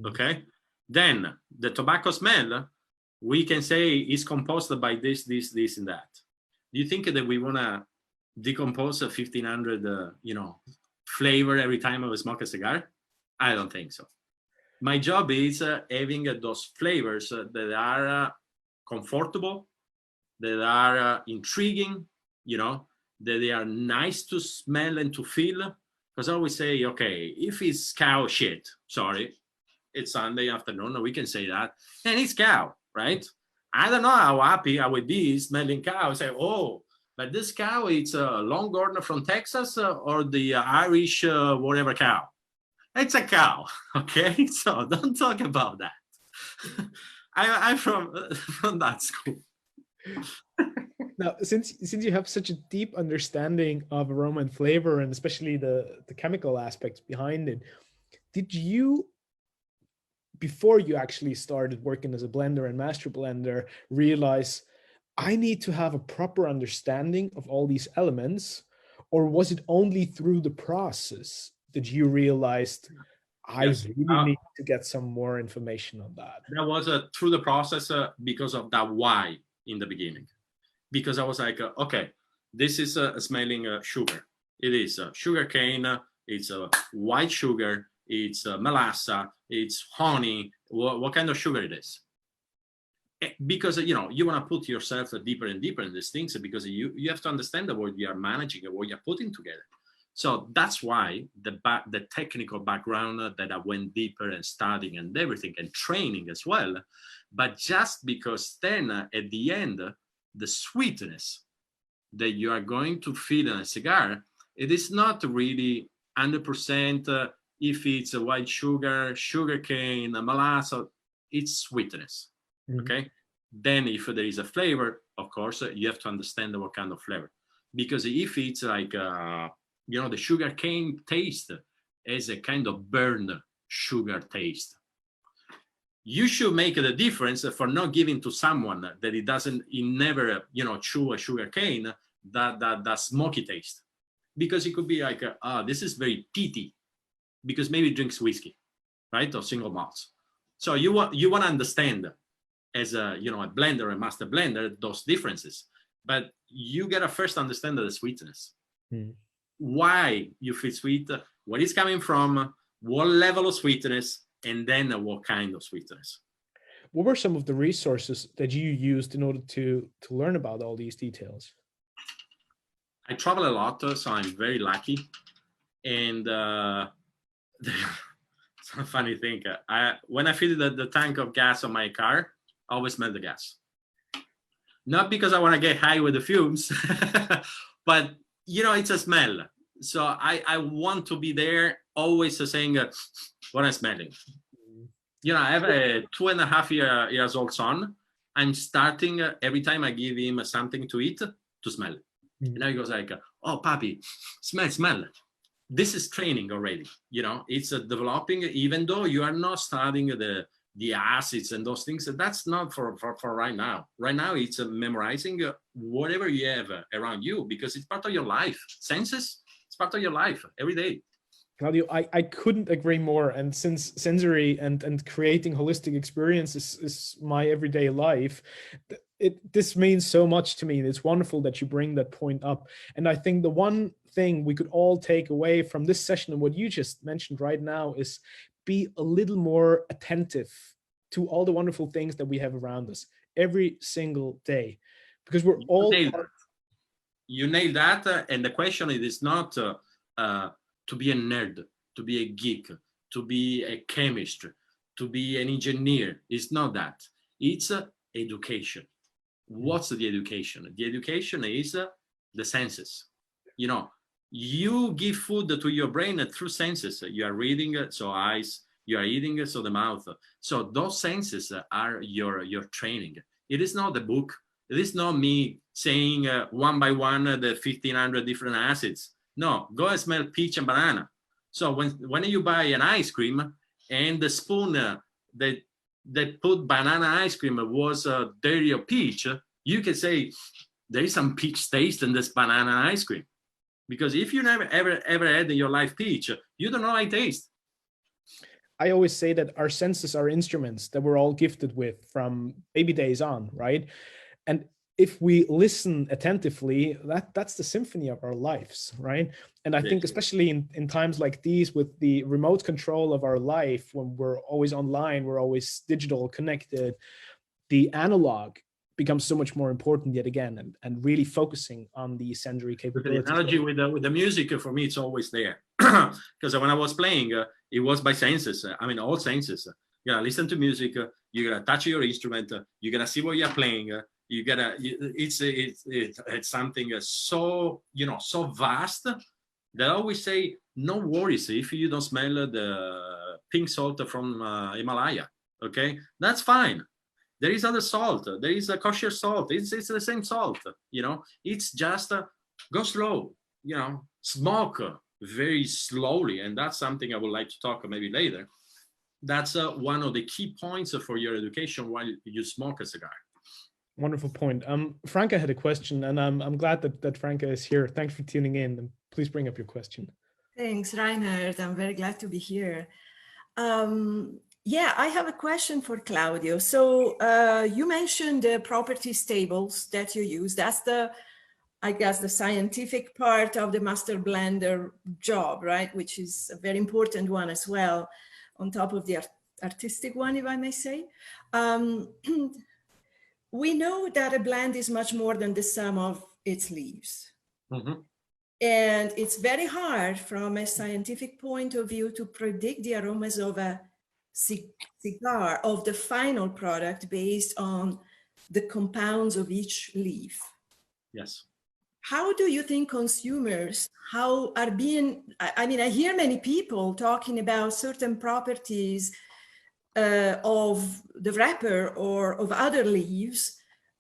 Okay, then the tobacco smell, we can say, is composed by this, and that. Do you think that we want to decompose 1,500, flavor every time I smoke a cigar? I don't think so. My job is having those flavors that are comfortable, that are intriguing, that they are nice to smell and to feel. Because I always say, okay, if it's cow shit, sorry, it's Sunday afternoon, we can say that, and it's cow, right? I don't know how happy I would be smelling cow. I say, oh, but this cow, it's a Longhorn from Texas or the Irish whatever cow. It's a cow, okay? So don't talk about that. I'm from that school. Now, since you have such a deep understanding of aroma and flavor, and especially the chemical aspects behind it, did you, before you actually started working as a blender and master blender, realize I need to have a proper understanding of all these elements? Or was it only through the process that you realized I really need to get some more information on that? That was through the process because of that why in the beginning. Because I was like, okay, this is smelling sugar. It is sugar cane. It's white sugar. It's melassa. It's honey. What kind of sugar it is? Because you know, you want to put yourself deeper and deeper in these things, because you have to understand what you are managing and what you're putting together. So that's why the technical background that I went deeper and studying and everything and training as well. But just because then at the end, the sweetness that you are going to feel in a cigar, it is not really 100% if it's a white sugar, sugar cane, melassa, it's sweetness. Mm-hmm. Okay. Then if there is a flavor, of course, you have to understand what kind of flavor. Because if it's like, you know, the sugar cane taste is a kind of burned sugar taste. You should make the difference for not giving to someone that he never, you know, chew a sugar cane, that smoky taste. Because it could be like, this is very peaty, because maybe it drinks whiskey, right? Or single malts. So you want to understand as a, you know, a blender, a master blender, those differences. But you gotta first understand the sweetness. Why you feel sweet, where it's coming from, what level of sweetness, and then what kind of sweetness. What were some of the resources that you used in order to learn about all these details? I travel a lot, so I'm very lucky. And it's a funny thing. When I fill the tank of gas on my car, I always smell the gas. Not because I want to get high with the fumes, but you know, it's a smell. So I want to be there always saying what I'm smelling. You know, I have a 2.5 years old son. I'm starting every time I give him something to eat to smell. And now he goes like, oh, papi, smell. This is training already. You know, it's developing, even though you are not studying the acids and those things. That's not for right now. Right now, it's memorizing whatever you have around you, because it's part of your life. Senses, it's part of your life every day. Claudio, I couldn't agree more. And since sensory and creating holistic experiences is my everyday life, this means so much to me. It's wonderful that you bring that point up. And I think the one thing we could all take away from this session and what you just mentioned right now is be a little more attentive to all the wonderful things that we have around us every single day, because we're all you nailed that. And the question is not to be a nerd, to be a geek, to be a chemist, to be an engineer. It's not that. It's education. What's the education? The education is the senses. You know, you give food to your brain through senses. You are reading, so eyes. You are eating, so the mouth. So those senses are your training. It is not the book. It is not me saying one by one the 1,500 different acids. No, go and smell peach and banana. So when you buy an ice cream and the spoon that put banana ice cream was dirty or peach, you can say there is some peach taste in this banana ice cream. Because if you never ever had in your life peach, you don't know how it tastes. I always say that our senses are instruments that we're all gifted with from baby days on, right? And if we listen attentively, that's the symphony of our lives, right? And I think especially in times like these, with the remote control of our life, when we're always online, we're always digital connected, the analog becomes so much more important yet again, and really focusing on the sensory capabilities. The analogy with the music, for me, it's always there. Because when I was playing, it was by senses. I mean, all senses. You gotta listen to music, you gotta touch your instrument, you gotta see what you're playing, you gotta, it's something so, you know, so vast that I always say, no worries if you don't smell the pink salt from Himalaya, okay? That's fine. There is other salt. There is a kosher salt. It's the same salt, you know. It's just go slow, you know, smoke very slowly. And that's something I would like to talk maybe later. That's one of the key points for your education while you smoke a cigar. Wonderful point. Franca had a question, and I'm glad that Franca is here. Thanks for tuning in, and please bring up your question. Thanks, Reinhard. I'm very glad to be here. Yeah, I have a question for Claudio. So you mentioned the properties tables that you use. That's the, I guess, the scientific part of the master blender job, right? Which is a very important one as well, on top of the artistic one, if I may say. We know that a blend is much more than the sum of its leaves. Mm-hmm. And it's very hard from a scientific point of view to predict the aromas of a cigar, of the final product, based on the compounds of each leaf. Yes. How do you think consumers are being, I mean, I hear many people talking about certain properties of the wrapper or of other leaves,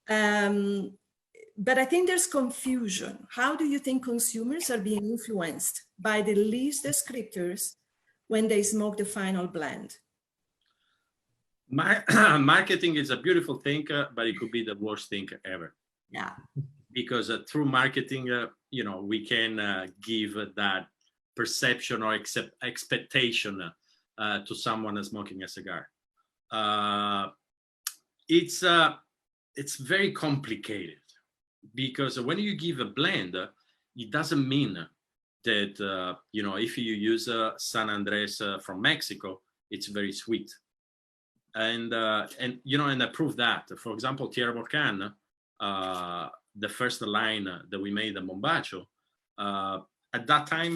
but I think there's confusion. How do you think consumers are being influenced by the leaves descriptors when they smoke the final blend? Marketing is a beautiful thing, but it could be the worst thing ever. Yeah. Because through marketing, you know, we can give that perception or expectation to someone smoking a cigar. It's very complicated, because when you give a blend, it doesn't mean that you know, if you use San Andres from Mexico, it's very sweet. And you know, and I prove that. For example, Tierra Volcan, the first line that we made at Mombacho, at that time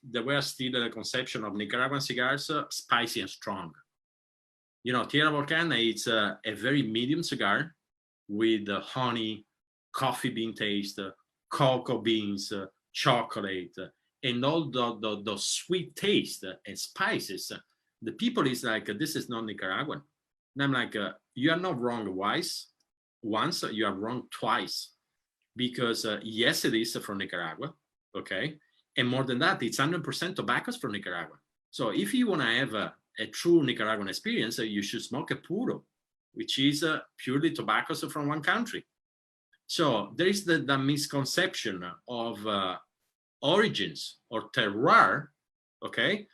there were still a conception of Nicaraguan cigars spicy and strong. You know, Tierra Volcan, it's a very medium cigar with honey, coffee bean taste, cocoa beans, chocolate, and all the sweet taste and spices. The people is like, this is not Nicaraguan. And I'm like, you are not wrong once, you are wrong twice. Because yes, it is from Nicaragua, okay? And more than that, it's 100% tobaccos from Nicaragua. So if you want to have a true Nicaraguan experience, you should smoke a puro, which is purely tobaccos from one country. So there is the misconception of origins or terroir, okay,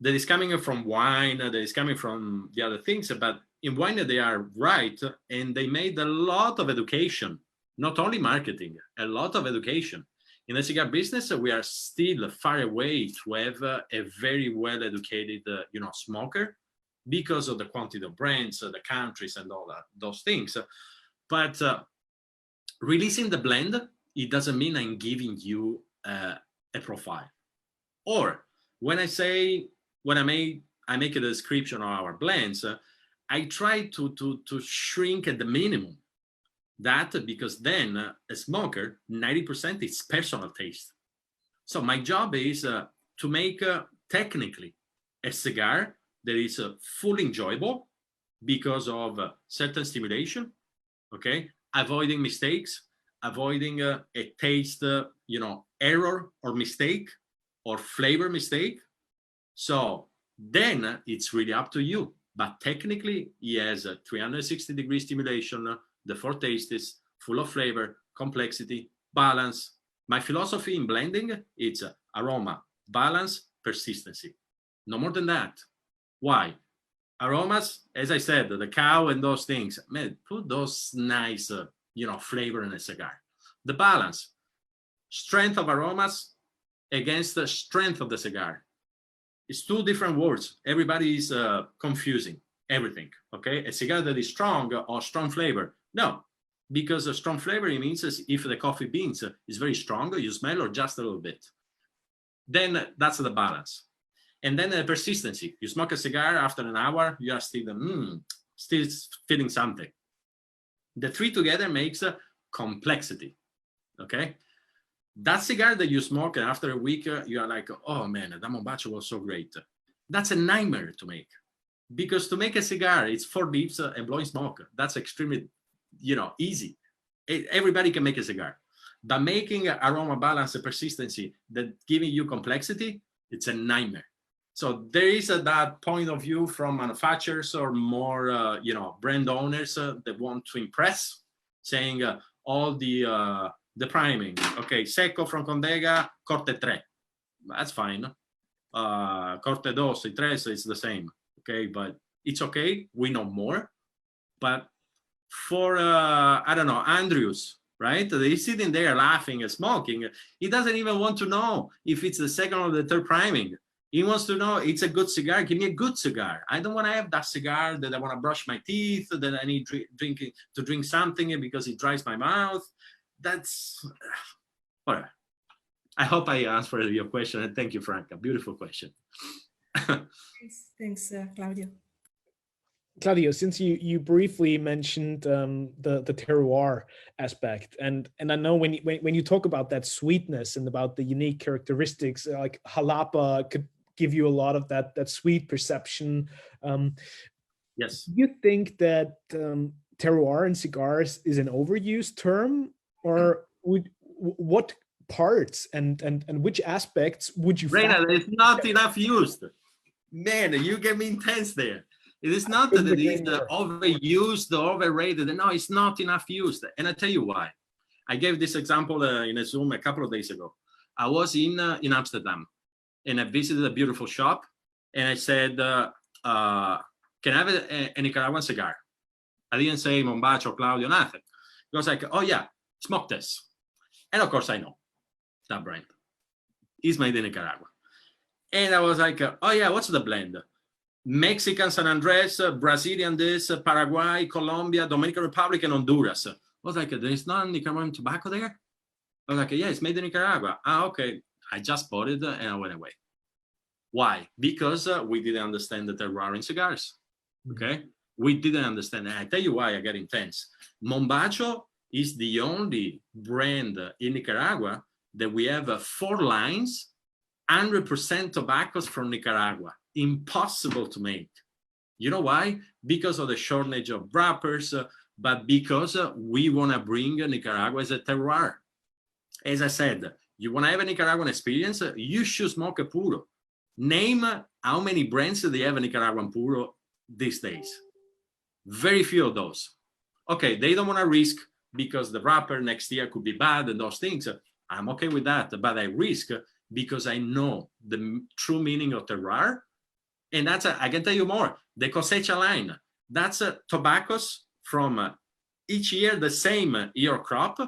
that is coming from wine, that is coming from the other things. But in wine, they are right, and they made a lot of education, not only marketing, a lot of education. In the cigar business, we are still far away to have a very well-educated, you know, smoker, because of the quantity of brands, the countries, and all that, those things. But releasing the blend, it doesn't mean I'm giving you a profile. Or when I make a description of our blends, I try to shrink at the minimum that, because then a smoker, 90% is personal taste. So my job is to make technically a cigar that is fully enjoyable because of certain stimulation, okay? Avoiding mistakes, avoiding a taste, you know, error or mistake or flavor mistake. So then it's really up to you. But technically, he has a 360-degree stimulation. The four tastes, full of flavor, complexity, balance. My philosophy in blending, it's aroma, balance, persistency. No more than that. Why? Aromas, as I said, the cow and those things, man, put those nice, you know, flavor in a cigar. The balance, strength of aromas against the strength of the cigar. It's two different words. Everybody is confusing everything, okay? A cigar that is strong or strong flavor. No, because a strong flavor, it means if the coffee beans is very strong, you smell or just a little bit. Then that's the balance. And then the persistency. You smoke a cigar, after an hour, you are still feeling something. The three together makes a complexity, okay? That cigar that you smoke, and after a week, you are like, oh man, that Mombacho was so great. That's a nightmare to make. Because to make a cigar, it's 4 leaves and blowing smoke. That's extremely, easy. Everybody can make a cigar. But making aroma balance and persistency that giving you complexity, it's a nightmare. So there is that point of view from manufacturers or more, brand owners that want to impress, saying all the priming. Okay, Secco from Condega, Corte 3. That's fine. Corte 2, 3, it's the same. Okay, but it's okay. We know more. But for, I don't know, Andrews, right? He's sitting there laughing and smoking. He doesn't even want to know if it's the second or the third priming. He wants to know it's a good cigar. Give me a good cigar. I don't want to have that cigar that I want to brush my teeth, that I need to drink something because it dries my mouth. That's whatever. I hope I answered your question, and thank you, Franca. Beautiful question. Thanks, Claudio. Claudio, since you briefly mentioned the terroir aspect, and I know when you talk about that sweetness and about the unique characteristics, like Jalapa could give you a lot of that sweet perception. Yes. Do you think that terroir in cigars is an overused term, or what parts and which aspects would you? Reinhard, it's not enough used. Man, you get me intense there. It is not that it is overused or overrated. No, it's not enough used. And I tell you why. I gave this example in a Zoom a couple of days ago. I was in Amsterdam and I visited a beautiful shop and I said, can I have a Nicaraguan cigar? I didn't say Mombacho, Claudio, nothing. It was like, oh yeah, smoke this. And of course I know that brand. It's made in Nicaragua. And I was like, oh yeah, what's the blend? Mexican San Andres, Brazilian this, Paraguay, Colombia, Dominican Republic, and Honduras. I was like, there's not Nicaraguan tobacco there? I was like, yeah, it's made in Nicaragua. Ah, okay. I just bought it and I went away. Why? Because we didn't understand the terroir in cigars. Okay? We didn't understand. And I tell you why I get intense. Mombacho is the only brand in Nicaragua that we have 4 lines, 100% tobaccos from Nicaragua. Impossible to make. You know why? Because of the shortage of wrappers, but because we want to bring Nicaragua as a terroir. As I said, you want to have a Nicaraguan experience, you should smoke a puro. Name how many brands they have a Nicaraguan puro these days. Very few of those. Okay, they don't want to risk because the wrapper next year could be bad and those things. I'm okay with that, but I risk because I know the true meaning of terroir. And that's, I can tell you more, the cosecha line, that's tobaccos from each year, the same year crop,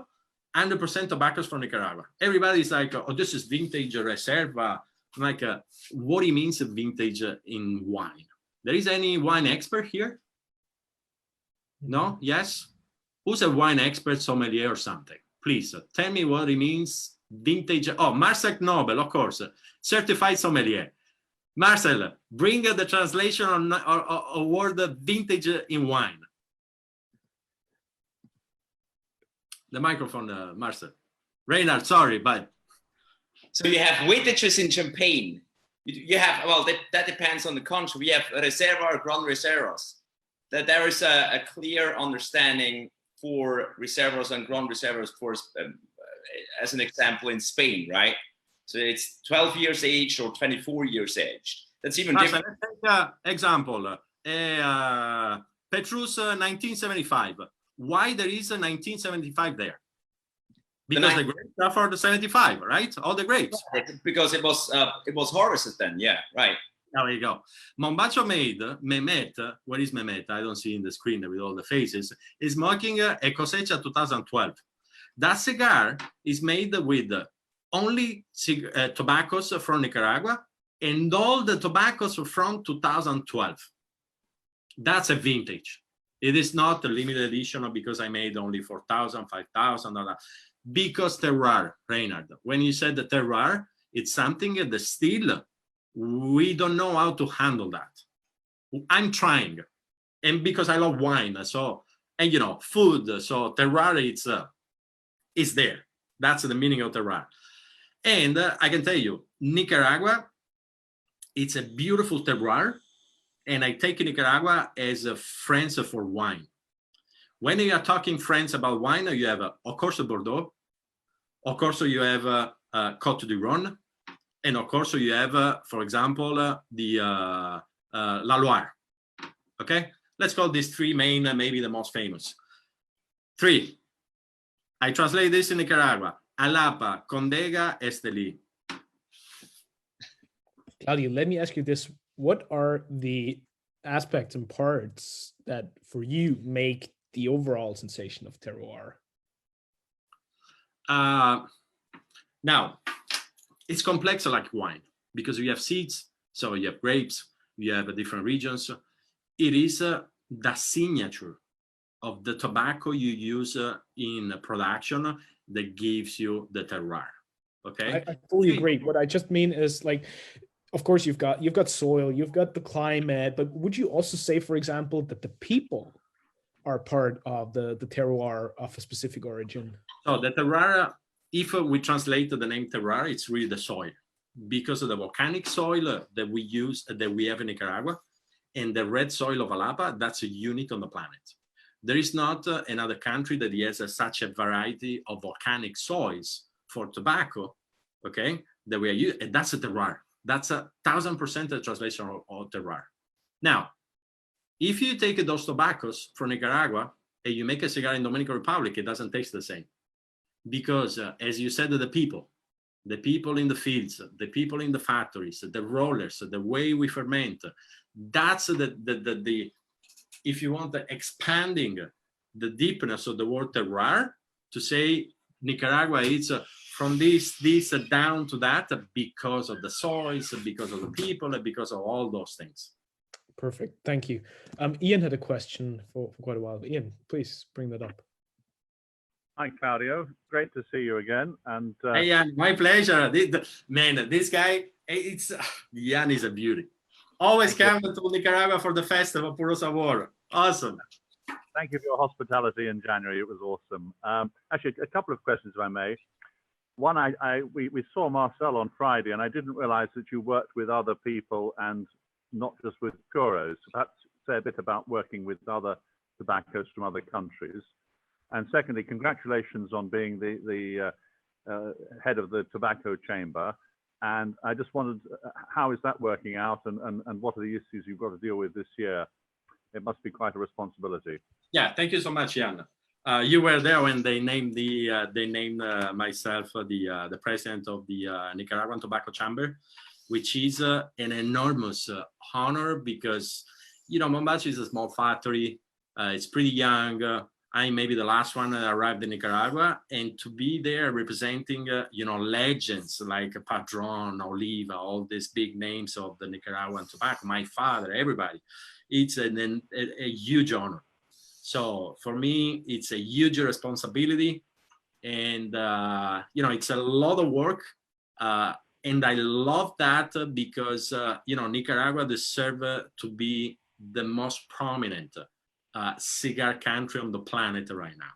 100% tobaccos from Nicaragua. Everybody's like, oh, this is vintage reserva. Like, what it means vintage in wine. There is any wine expert here? No? Yes? Who's a wine expert, sommelier or something? Please, tell me what it means, vintage. Oh, Marcel Knobel, of course, certified sommelier. Marcel, bring the translation or word vintage in wine. The microphone, Marcel. Reinhard, sorry, but. So you have vintages in champagne. You have, well, that depends on the country. We have Reserva, Grand Reservas. That there is a clear understanding for Reservas and Grand Reservas, for, as an example, in Spain, right? So it's 12 years aged or 24 years aged. That's even different. Let's take example. Petrus 1975. Why there is a 1975 there? Because the grapes are for the 75, right? All the grapes. Because it was harvested then, yeah, right. There you go. Mombacho made Mehmet. Where is Mehmet? I don't see in the screen with all the faces. Is smoking a Cosecha 2012. That cigar is made with only tobaccos from Nicaragua and all the tobaccos from 2012. That's a vintage. It is not a limited edition because I made only 4,000, 5,000, because terroir, Reinhard. When you said the terroir, it's something that still we don't know how to handle that. I'm trying, and because I love wine, so, and food, so terroir, it's there. That's the meaning of terroir. And I can tell you, Nicaragua, it's a beautiful terroir, and I take Nicaragua as a friends for wine. When you are talking friends about wine, you have, of course, Bordeaux. Of course, you have Côte du Rhône. And of course, you have, for example, the La Loire. Okay? Let's call these three main, maybe the most famous. 3. I translate this in Nicaragua. Alapa, Condega, Esteli. Claudio, let me ask you this. What are the aspects and parts that for you make the overall sensation of terroir? Now, it's complex like wine because you have seeds, so you have grapes, you have different regions. It is the signature of the tobacco you use in production that gives you the terroir. Okay, I fully agree. What I just mean is, like, of course, you've got soil, you've got the climate, but would you also say, for example, that the people are part of the terroir of a specific origin? So the terroir, if we translate the name terroir, it's really the soil, because of the volcanic soil that we use, that we have in Nicaragua, and the red soil of Alapa, that's a unique on the planet. There is not another country that has such a variety of volcanic soils for tobacco, okay, that we are using, and that's a terroir. That's 1,000% the translation of terroir. Now, if you take those tobaccos from Nicaragua and you make a cigar in Dominican Republic, it doesn't taste the same. Because as you said, the people in the fields, the people in the factories, the rollers, the way we ferment, that's the if you want, the expanding the deepness of the word terroir to say Nicaragua is from this down to that because of the soils, because of the people, because of all those things. Perfect. Thank you. Ian had a question for quite a while. Ian, please bring that up. Hi, Claudio. Great to see you again. And hey, Jan, my pleasure. Man, this guy, Jan is a beauty. Always come to Nicaragua for the festival, Puro Sabor. Awesome. Thank you for your hospitality in January. It was awesome. Actually, a couple of questions, if I may. One, we saw Marcel on Friday, and I didn't realize that you worked with other people and not just with puros. Perhaps say a bit about working with other tobaccos from other countries. And secondly, congratulations on being the head of the Tobacco Chamber. And I just wondered, how is that working out, and what are the issues you've got to deal with this year? It must be quite a responsibility. Yeah, thank you so much, Jan. You were there when they named myself the president of the Nicaraguan Tobacco Chamber, which is an enormous honor because, you know, Mombacho is a small factory. It's pretty young. I'm maybe the last one that arrived in Nicaragua, and to be there representing, you know, legends like Padron, Oliva, all these big names of the Nicaraguan tobacco, my father, everybody, it's a huge honor. So for me, it's a huge responsibility, and you know, it's a lot of work, and I love that because you know, Nicaragua deserves to be the most prominent cigar country on the planet right now.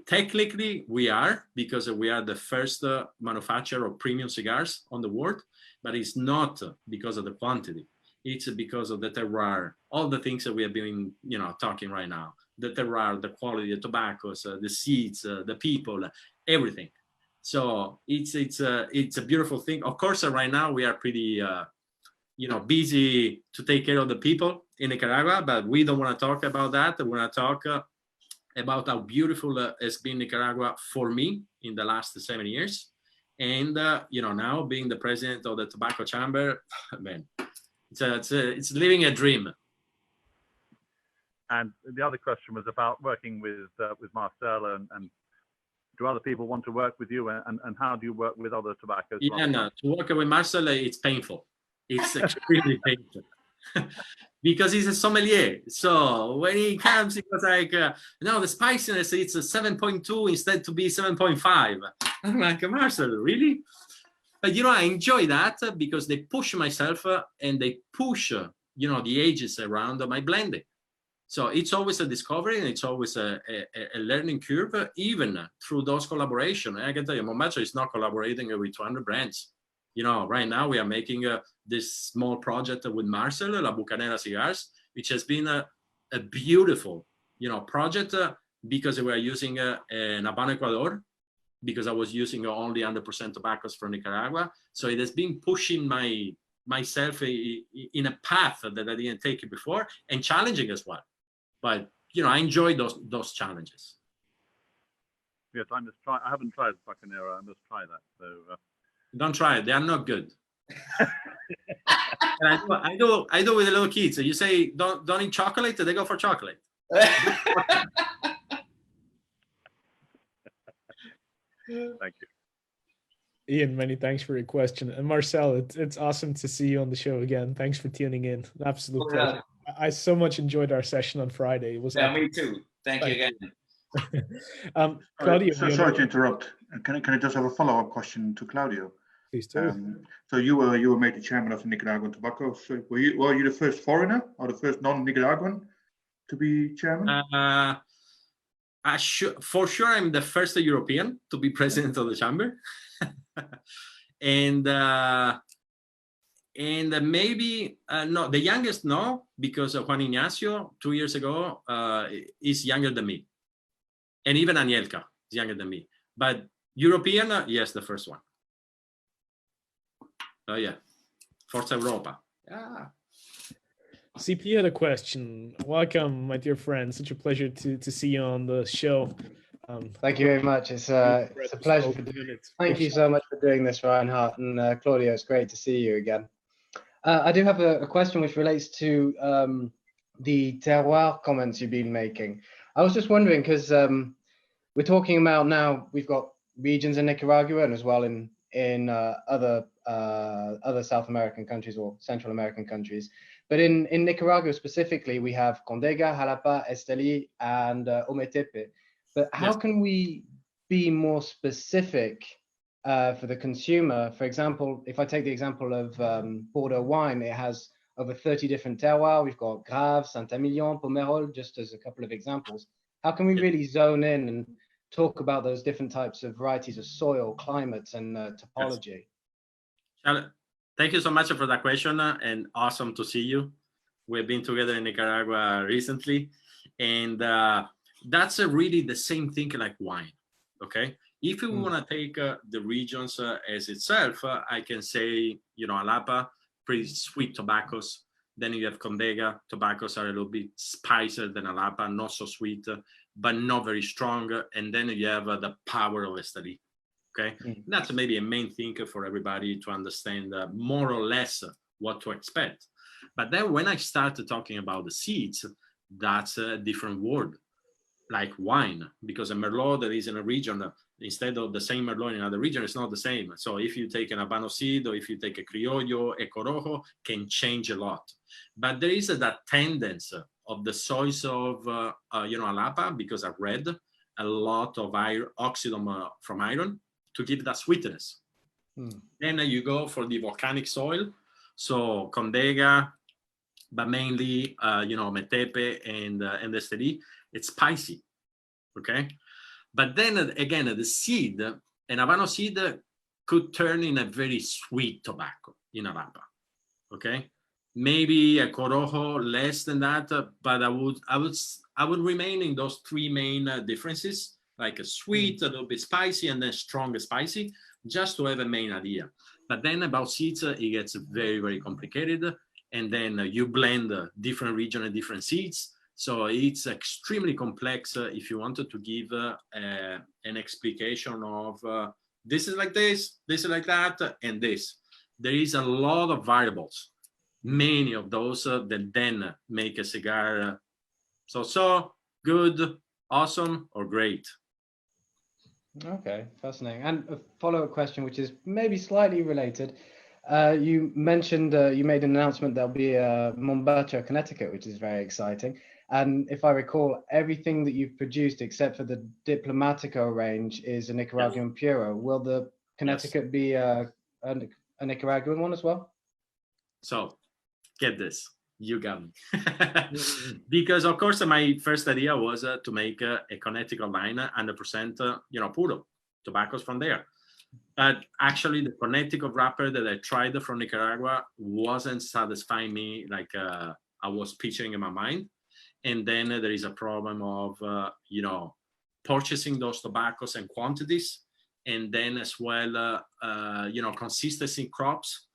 Technically we are, because we are the first manufacturer of premium cigars on the world, but it's not because of the quantity. It's because of the terroir, all the things that we have been, you know, talking right now. The terroir, the quality, the tobaccos, the seeds, the people, everything. So it's a beautiful thing. Of course, right now we are pretty you know, busy to take care of the people in Nicaragua, but we don't want to talk about that. We want to talk about how beautiful it's been Nicaragua for me in the last 7 years. And, you know, now being the president of the Tobacco Chamber, man, it's living a dream. And the other question was about working with Marcel, and do other people want to work with you, and how do you work with other tobaccos? Yeah, no, to work with Marcel, it's painful. It's extremely painful because he's a sommelier. So when he comes, he was like, no, the spiciness, it's a 7.2 instead to be 7.5. I'm like, Marcel, really? But, you know, I enjoy that because they push myself and they push, you know, the ages around my blending. So it's always a discovery, and it's always a learning curve, even through those collaborations. I can tell you, Mombacho is not collaborating with 200 brands. right now we are making this small project with Marcel, La Bucanera Cigars, which has been a beautiful, project because we are using an Habano Ecuador, because I was using only 100% tobaccos from Nicaragua. So it has been pushing myself in a path that I didn't take it before, and challenging as well. But, I enjoy those challenges. Yes, I haven't tried Bucanera. I must try that. So don't try it; they are not good. And I do with the little kids. So you say don't eat chocolate, they go for chocolate. Thank you, Ian. Many thanks for your question, and Marcel, it's awesome to see you on the show again. Thanks for tuning in. Absolute pleasure. I so much enjoyed our session on Friday. It was me too. Thank you again. Claudio, sorry to interrupt. Can I just have a follow-up question to Claudio? Please do. So you were made the chairman of the Nicaraguan Tobacco. So were you the first foreigner or the first non-Nicaraguan to be chairman? For sure, I'm the first European to be president of the chamber, and maybe no, the youngest no, because Juan Ignacio 2 years ago is younger than me, and even Anielka is younger than me. But European, yes, the first one. Oh yeah, Forza Europa. Yeah. CP had a question. Welcome, my dear friend. Such a pleasure to see you on the show. Thank you very much. It's a pleasure. Thank you so much for doing this, Reinhard, and Claudio. It's great to see you again. I do have a question which relates to the terroir comments you've been making. I was just wondering, because we're talking about now, we've got regions in Nicaragua and as well in other South American countries or Central American countries. But in Nicaragua specifically, we have Condega, Jalapa, Esteli, and Ometepe. But how can we be more specific for the consumer? For example, if I take the example of Bordeaux wine, it has over 30 different terroirs. We've got Grave, Saint-Emilion, Pomerol, just as a couple of examples. How can we really zone in and talk about those different types of varieties of soil, climates, and topology? Yes. Thank you so much for that question, and awesome to see you. We've been together in Nicaragua recently, and that's really the same thing like wine, okay? If you want to take the regions as itself, I can say, Jalapa, pretty sweet tobaccos. Then you have Condega, tobaccos are a little bit spicier than Jalapa, not so sweet, but not very strong. And then you have the power of Esteli. Okay, that's maybe a main thing for everybody to understand more or less what to expect. But then when I started talking about the seeds, that's a different word, like wine, because a Merlot that is in a region, instead of the same Merlot in another region, it's not the same. So if you take an Habano seed or if you take a Criollo, a Corojo, can change a lot. But there is that tendency of the soils of Jalapa, because I read a lot of oxidum from iron, to give that sweetness. Then you go for the volcanic soil, so Condega, but mainly Metepe and Esteli. It's spicy, okay. But then again, the seed, an Habano seed could turn in a very sweet tobacco in Jalapa, okay. Maybe a Corojo less than that, but I would remain in those three main differences. Like a sweet, a little bit spicy, and then strong spicy, just to have a main idea. But then about seeds, it gets very, very complicated. And then you blend different region and different seeds. So it's extremely complex if you wanted to give an explication of this is like this is like that, and this. There is a lot of variables, many of those that then make a cigar so good, awesome, or great. Okay, fascinating. And a follow-up question, which is maybe slightly related. You mentioned you made an announcement there'll be a Mombacho, Connecticut, which is very exciting. And if I recall, everything that you've produced except for the Diplomatico range is a Nicaraguan Puro. Will the Connecticut be a Nicaraguan one as well? So, get this. You got me. Because of course my first idea was to make a Connecticut line 100% puro tobaccos from there. But actually, the Connecticut wrapper that I tried from Nicaragua wasn't satisfying me like I was picturing in my mind. And then there is a problem of, purchasing those tobaccos and quantities. And then as well, consistency in crops.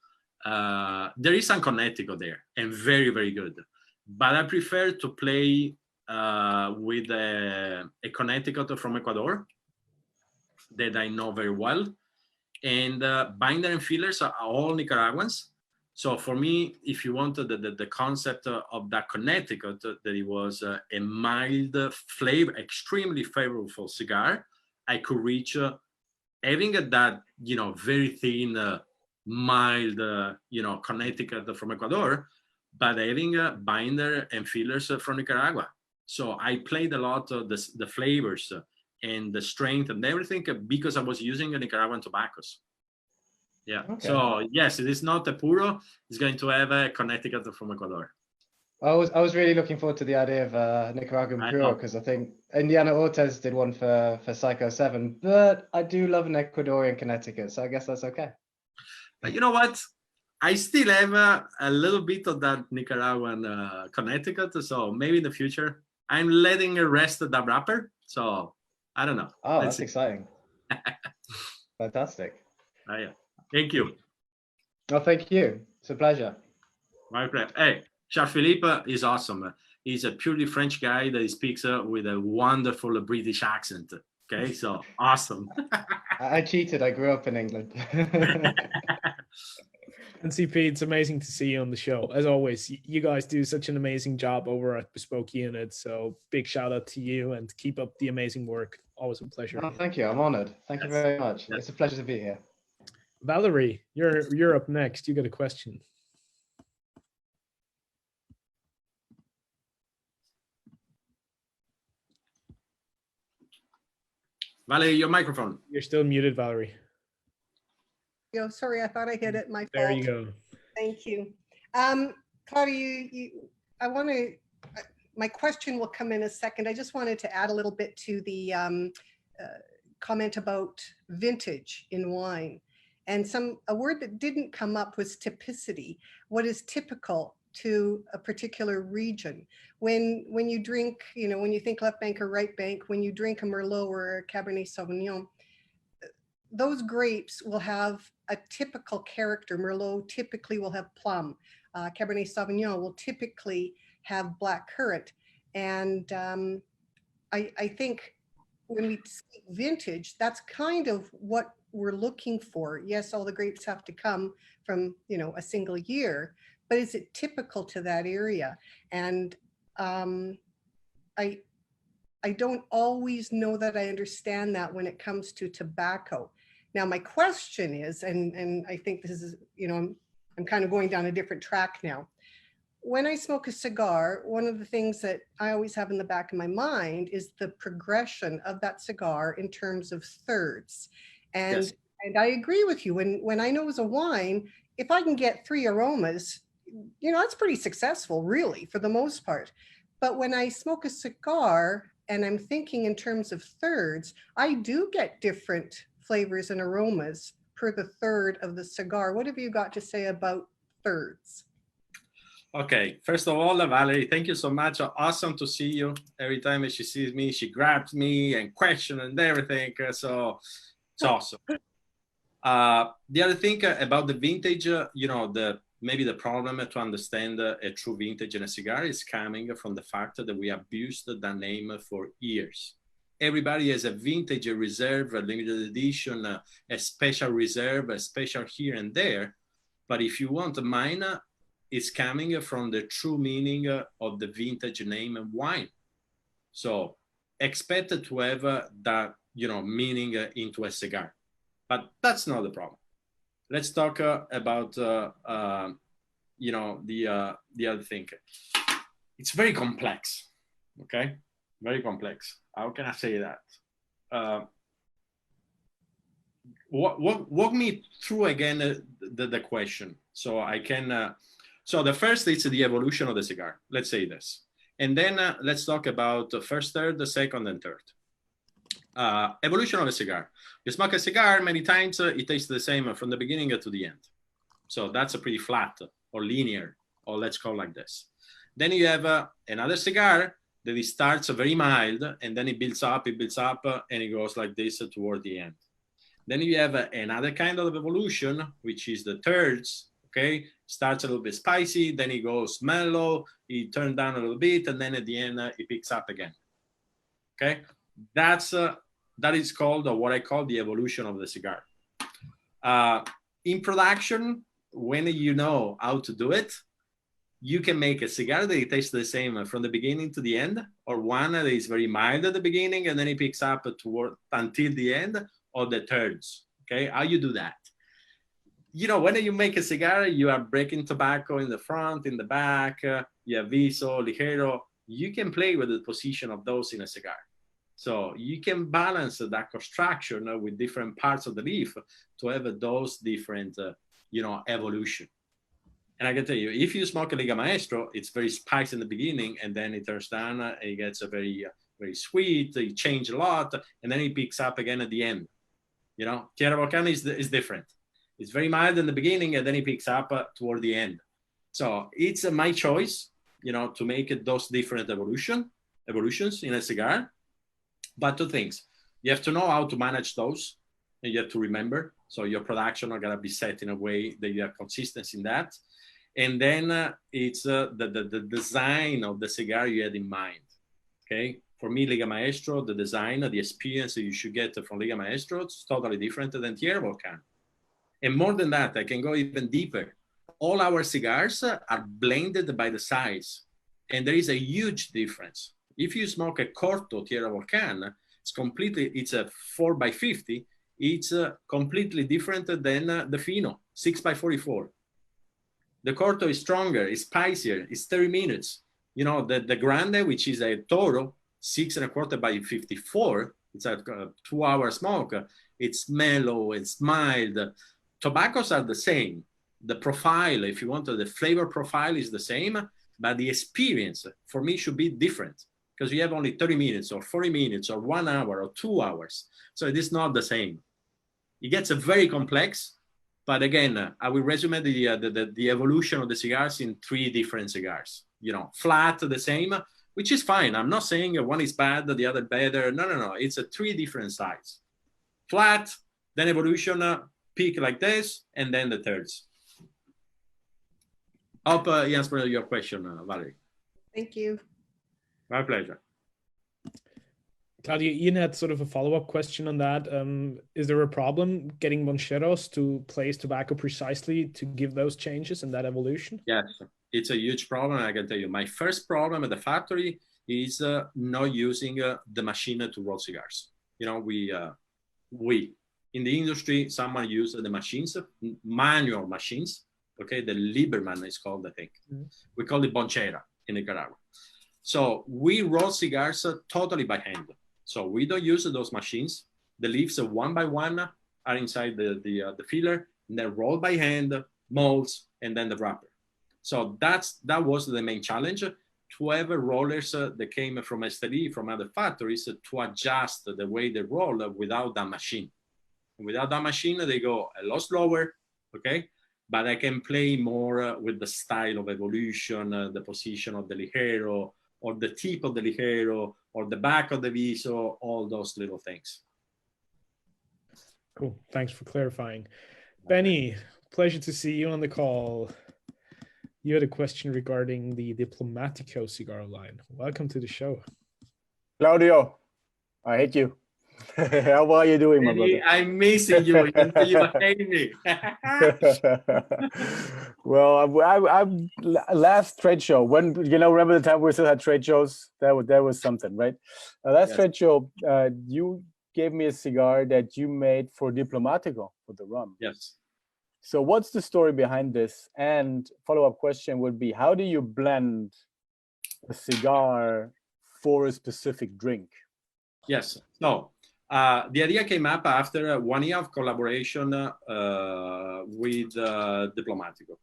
There is some Connecticut there and very, very good. But I prefer to play with a Connecticut from Ecuador that I know very well. And binder and fillers are all Nicaraguans. So for me, if you want the concept of that Connecticut, that it was a mild flavor, extremely flavorful cigar, I could reach having that, very thin, mild, Connecticut from Ecuador, but having binder and fillers from Nicaragua. So I played a lot of the flavors and the strength and everything because I was using Nicaraguan tobaccos. Yeah. Okay. So yes, it is not a puro. It's going to have a Connecticut from Ecuador. I was really looking forward to the idea of Nicaraguan puro because I think Indiana Ortez did one for Psycho 7, but I do love an Ecuadorian Connecticut, so I guess that's okay. But you know what? I still have a little bit of that Nicaraguan Connecticut, so maybe in the future I'm letting it rest that wrapper. So I don't know. Oh, that's exciting. Fantastic. Yeah. Thank you. Oh, thank you. It's a pleasure. My pleasure. Hey, Charles Philippe is awesome. He's a purely French guy that speaks with a wonderful British accent. Okay, so awesome. I cheated. I grew up in England. And CP, it's amazing to see you on the show. As always, you guys do such an amazing job over at Bespoke Unit. So big shout out to you and keep up the amazing work. Always a pleasure. Oh, thank you. I'm honored. Thank you very much. It's a pleasure to be here. Valerie, you're up next. You got a question. Valerie, your microphone. You're still muted, Valerie. Yo, sorry, I thought I hit it. My fault. There you go. Thank you. Claudio, my question will come in a second. I just wanted to add a little bit to the comment about vintage in wine. And a word that didn't come up was typicity. What is typical to a particular region? When you drink, when you think left bank or right bank, when you drink a Merlot or a Cabernet Sauvignon, those grapes will have a typical character. Merlot typically will have plum. Cabernet Sauvignon will typically have black currant. And I think when we speak vintage, that's kind of what we're looking for. Yes, all the grapes have to come from, a single year, but is it typical to that area? And I don't always know that I understand that when it comes to tobacco. Now, my question is, and I think this is, I'm kind of going down a different track now. When I smoke a cigar, one of the things that I always have in the back of my mind is the progression of that cigar in terms of thirds. And, yes. And I agree with you. When I know it's a wine, if I can get 3 aromas, that's pretty successful, really, for the most part. But when I smoke a cigar and I'm thinking in terms of thirds, I do get different flavors and aromas per the third of the cigar. What have you got to say about thirds? Okay, first of all, Valerie, thank you so much. Awesome to see you. Every time she sees me, she grabs me and questions and everything. So it's awesome. The other thing about the vintage, maybe the problem to understand a true vintage in a cigar is coming from the fact that we abused that name for years. Everybody has a vintage, a reserve, a limited edition, a special reserve, a special here and there. But if you want mine, it's coming from the true meaning of the vintage name and wine. So expect to have that, meaning into a cigar. But that's not the problem. Let's talk about, the other thing. It's very complex, okay? Very complex. How can I say that? Walk me through again the question so I can. So the first is the evolution of the cigar. Let's say this, and then let's talk about the first third, the second, and third. Evolution of a cigar. You smoke a cigar, many times it tastes the same from the beginning to the end. So that's a pretty flat or linear, or let's call it like this. Then you have another cigar that it starts very mild, and then it builds up, and it goes like this toward the end. Then you have another kind of evolution, which is the thirds, okay? Starts a little bit spicy, then it goes mellow, it turns down a little bit, and then at the end, it picks up again, okay? That is called, or what I call the evolution of the cigar. In production, when you know how to do it, you can make a cigar that it tastes the same from the beginning to the end, or one that is very mild at the beginning and then it picks up toward until the end, or the thirds. Okay, how you do that? You know, when you make a cigar, you are breaking tobacco in the front, in the back, you have viso, ligero. You can play with the position of those in a cigar. So you can balance that construction with different parts of the leaf to have those different, evolution. And I can tell you, if you smoke a Liga Maestro, it's very spicy in the beginning, and then it turns down, it gets a very, very sweet, it changes a lot, and then it picks up again at the end. You know, Tierra Volcán is different. It's very mild in the beginning, and then it picks up toward the end. So it's my choice, to make those different evolutions in a cigar. But two things: you have to know how to manage those, and you have to remember. So your production are gonna be set in a way that you have consistency in that. And then it's the design of the cigar you had in mind. Okay, for me, Liga Maestro, the design, the experience that you should get from Liga Maestro, it's totally different than Tierra Volcán. And more than that, I can go even deeper. All our cigars are blended by the size, and there is a huge difference. If you smoke a Corto Tierra Volcán, it's a 4x50. It's completely different than the Fino 6x44. The Corto is stronger, it's spicier, it's 30 minutes. The Grande, which is a Toro 6.25x54, it's a 2-hour smoke. It's mellow, it's mild. Tobaccos are the same. The profile, if you want, the flavor profile is the same, but the experience for me should be different, because you have only 30 minutes or 40 minutes or 1 hour or 2 hours. So it is not the same. It gets very complex, but again, I will resume the evolution of the cigars in 3 different cigars. Flat, the same, which is fine. I'm not saying one is bad, the other better. No. It's a 3 different sides. Flat, then evolution, peak like this, and then the thirds. Hope he answered your question, Valerie. Thank you. My pleasure. Claudio, Ian had sort of a follow-up question on that. Is there a problem getting Moncheros to place tobacco precisely to give those changes and that evolution? Yes, it's a huge problem. I can tell you, my first problem at the factory is not using the machine to roll cigars. We in the industry, someone used the machines, manual machines. Okay, the Lieberman is called, I think. Mm-hmm. We call it bonchera in Nicaragua. So we roll cigars totally by hand. So we don't use those machines. The leaves one by one are inside the filler, and then rolled by hand, molds, and then the wrapper. So that was the main challenge, to have rollers that came from STD, from other factories, to adjust the way they roll without that machine. Without that machine, they go a lot slower, okay? But I can play more with the style of evolution, the position of the ligero, or the tip of the ligero, or the back of the viso, all those little things. Cool, thanks for clarifying. Benny, pleasure to see you on the call. You had a question regarding the Diplomatico cigar line. Welcome to the show. Claudio, I hate you. How are you doing, my brother? I'm missing you. You hate me. Well, I'm last trade show, when remember the time we still had trade shows? That was something, right? Last trade show, you gave me a cigar that you made for Diplomatico, for the rum. Yes. So what's the story behind this? And follow-up question would be, how do you blend a cigar for a specific drink? Yes. No. The idea came up after 1 year of collaboration with Diplomatico.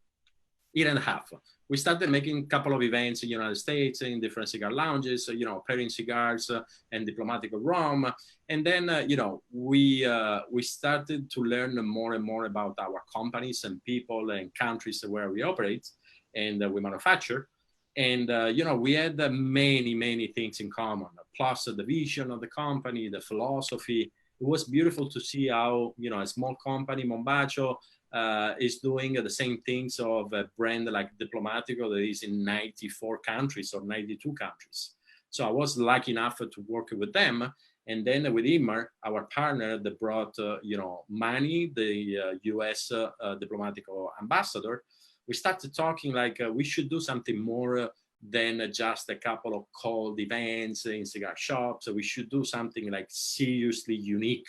year and a half. We started making a couple of events in the United States, in different cigar lounges, pairing cigars and Diplomatico rum. And then, we started to learn more and more about our companies and people and countries where we operate and we manufacture. And, we had many, many things in common, plus the vision of the company, the philosophy. It was beautiful to see how, a small company, Mombacho, is doing the same things of a brand like Diplomatico that is in 94 countries or 92 countries. So I was lucky enough to work with them. And then with Imar, our partner that brought, Manny, the US Diplomatico ambassador, we started talking like we should do something more than just a couple of cold events in cigar shops. So we should do something like seriously unique.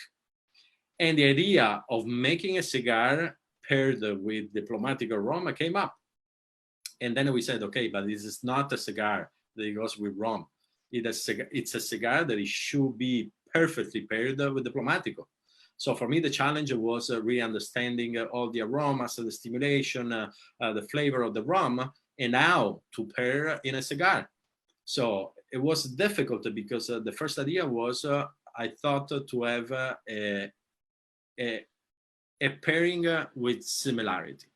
And the idea of making a cigar paired with Diplomatico rum came up. And then we said, okay, but this is not a cigar that goes with rum. It's a cigar that it should be perfectly paired with Diplomatico. So for me, the challenge was really understanding all the aromas, the stimulation, the flavor of the rum, and how to pair in a cigar. So it was difficult because the first idea was I thought to have a pairing with similarity.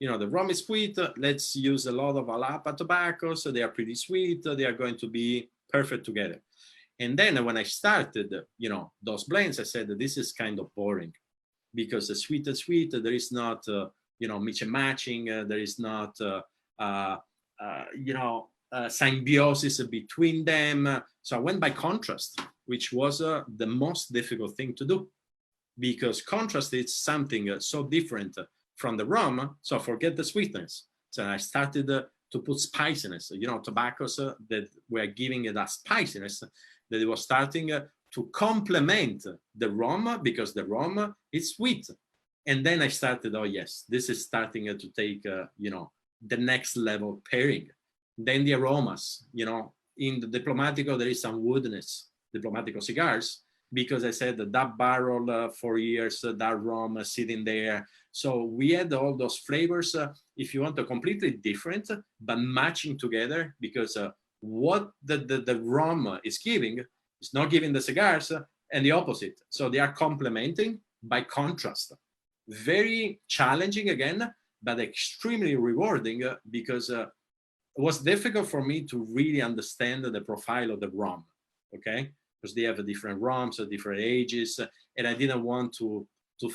The rum is sweet. Let's use a lot of Alapa tobaccos. So they are pretty sweet. They are going to be perfect together. And then when I started, those blends, I said, this is kind of boring because the sweet and sweet, there is not, mix and matching. There is not, symbiosis between them. So I went by contrast, which was the most difficult thing to do because contrast is something so different from the rum. So forget the sweetness. So I started to put spiciness, tobaccos that were giving it that spiciness that it was starting to complement the rum because the rum is sweet. And then I started, oh yes, this is starting to take, the next level pairing. Then the aromas, in the Diplomatico, there is some woodness, Diplomatico cigars, because I said that barrel for years, that rum sitting there. So we had all those flavors, if you want, completely different, but matching together because what the rum is giving is not giving the cigars and the opposite. So they are complementing by contrast. Very challenging again, but extremely rewarding because it was difficult for me to really understand the profile of the rum, okay? Because they have different rums at different ages, and I didn't want to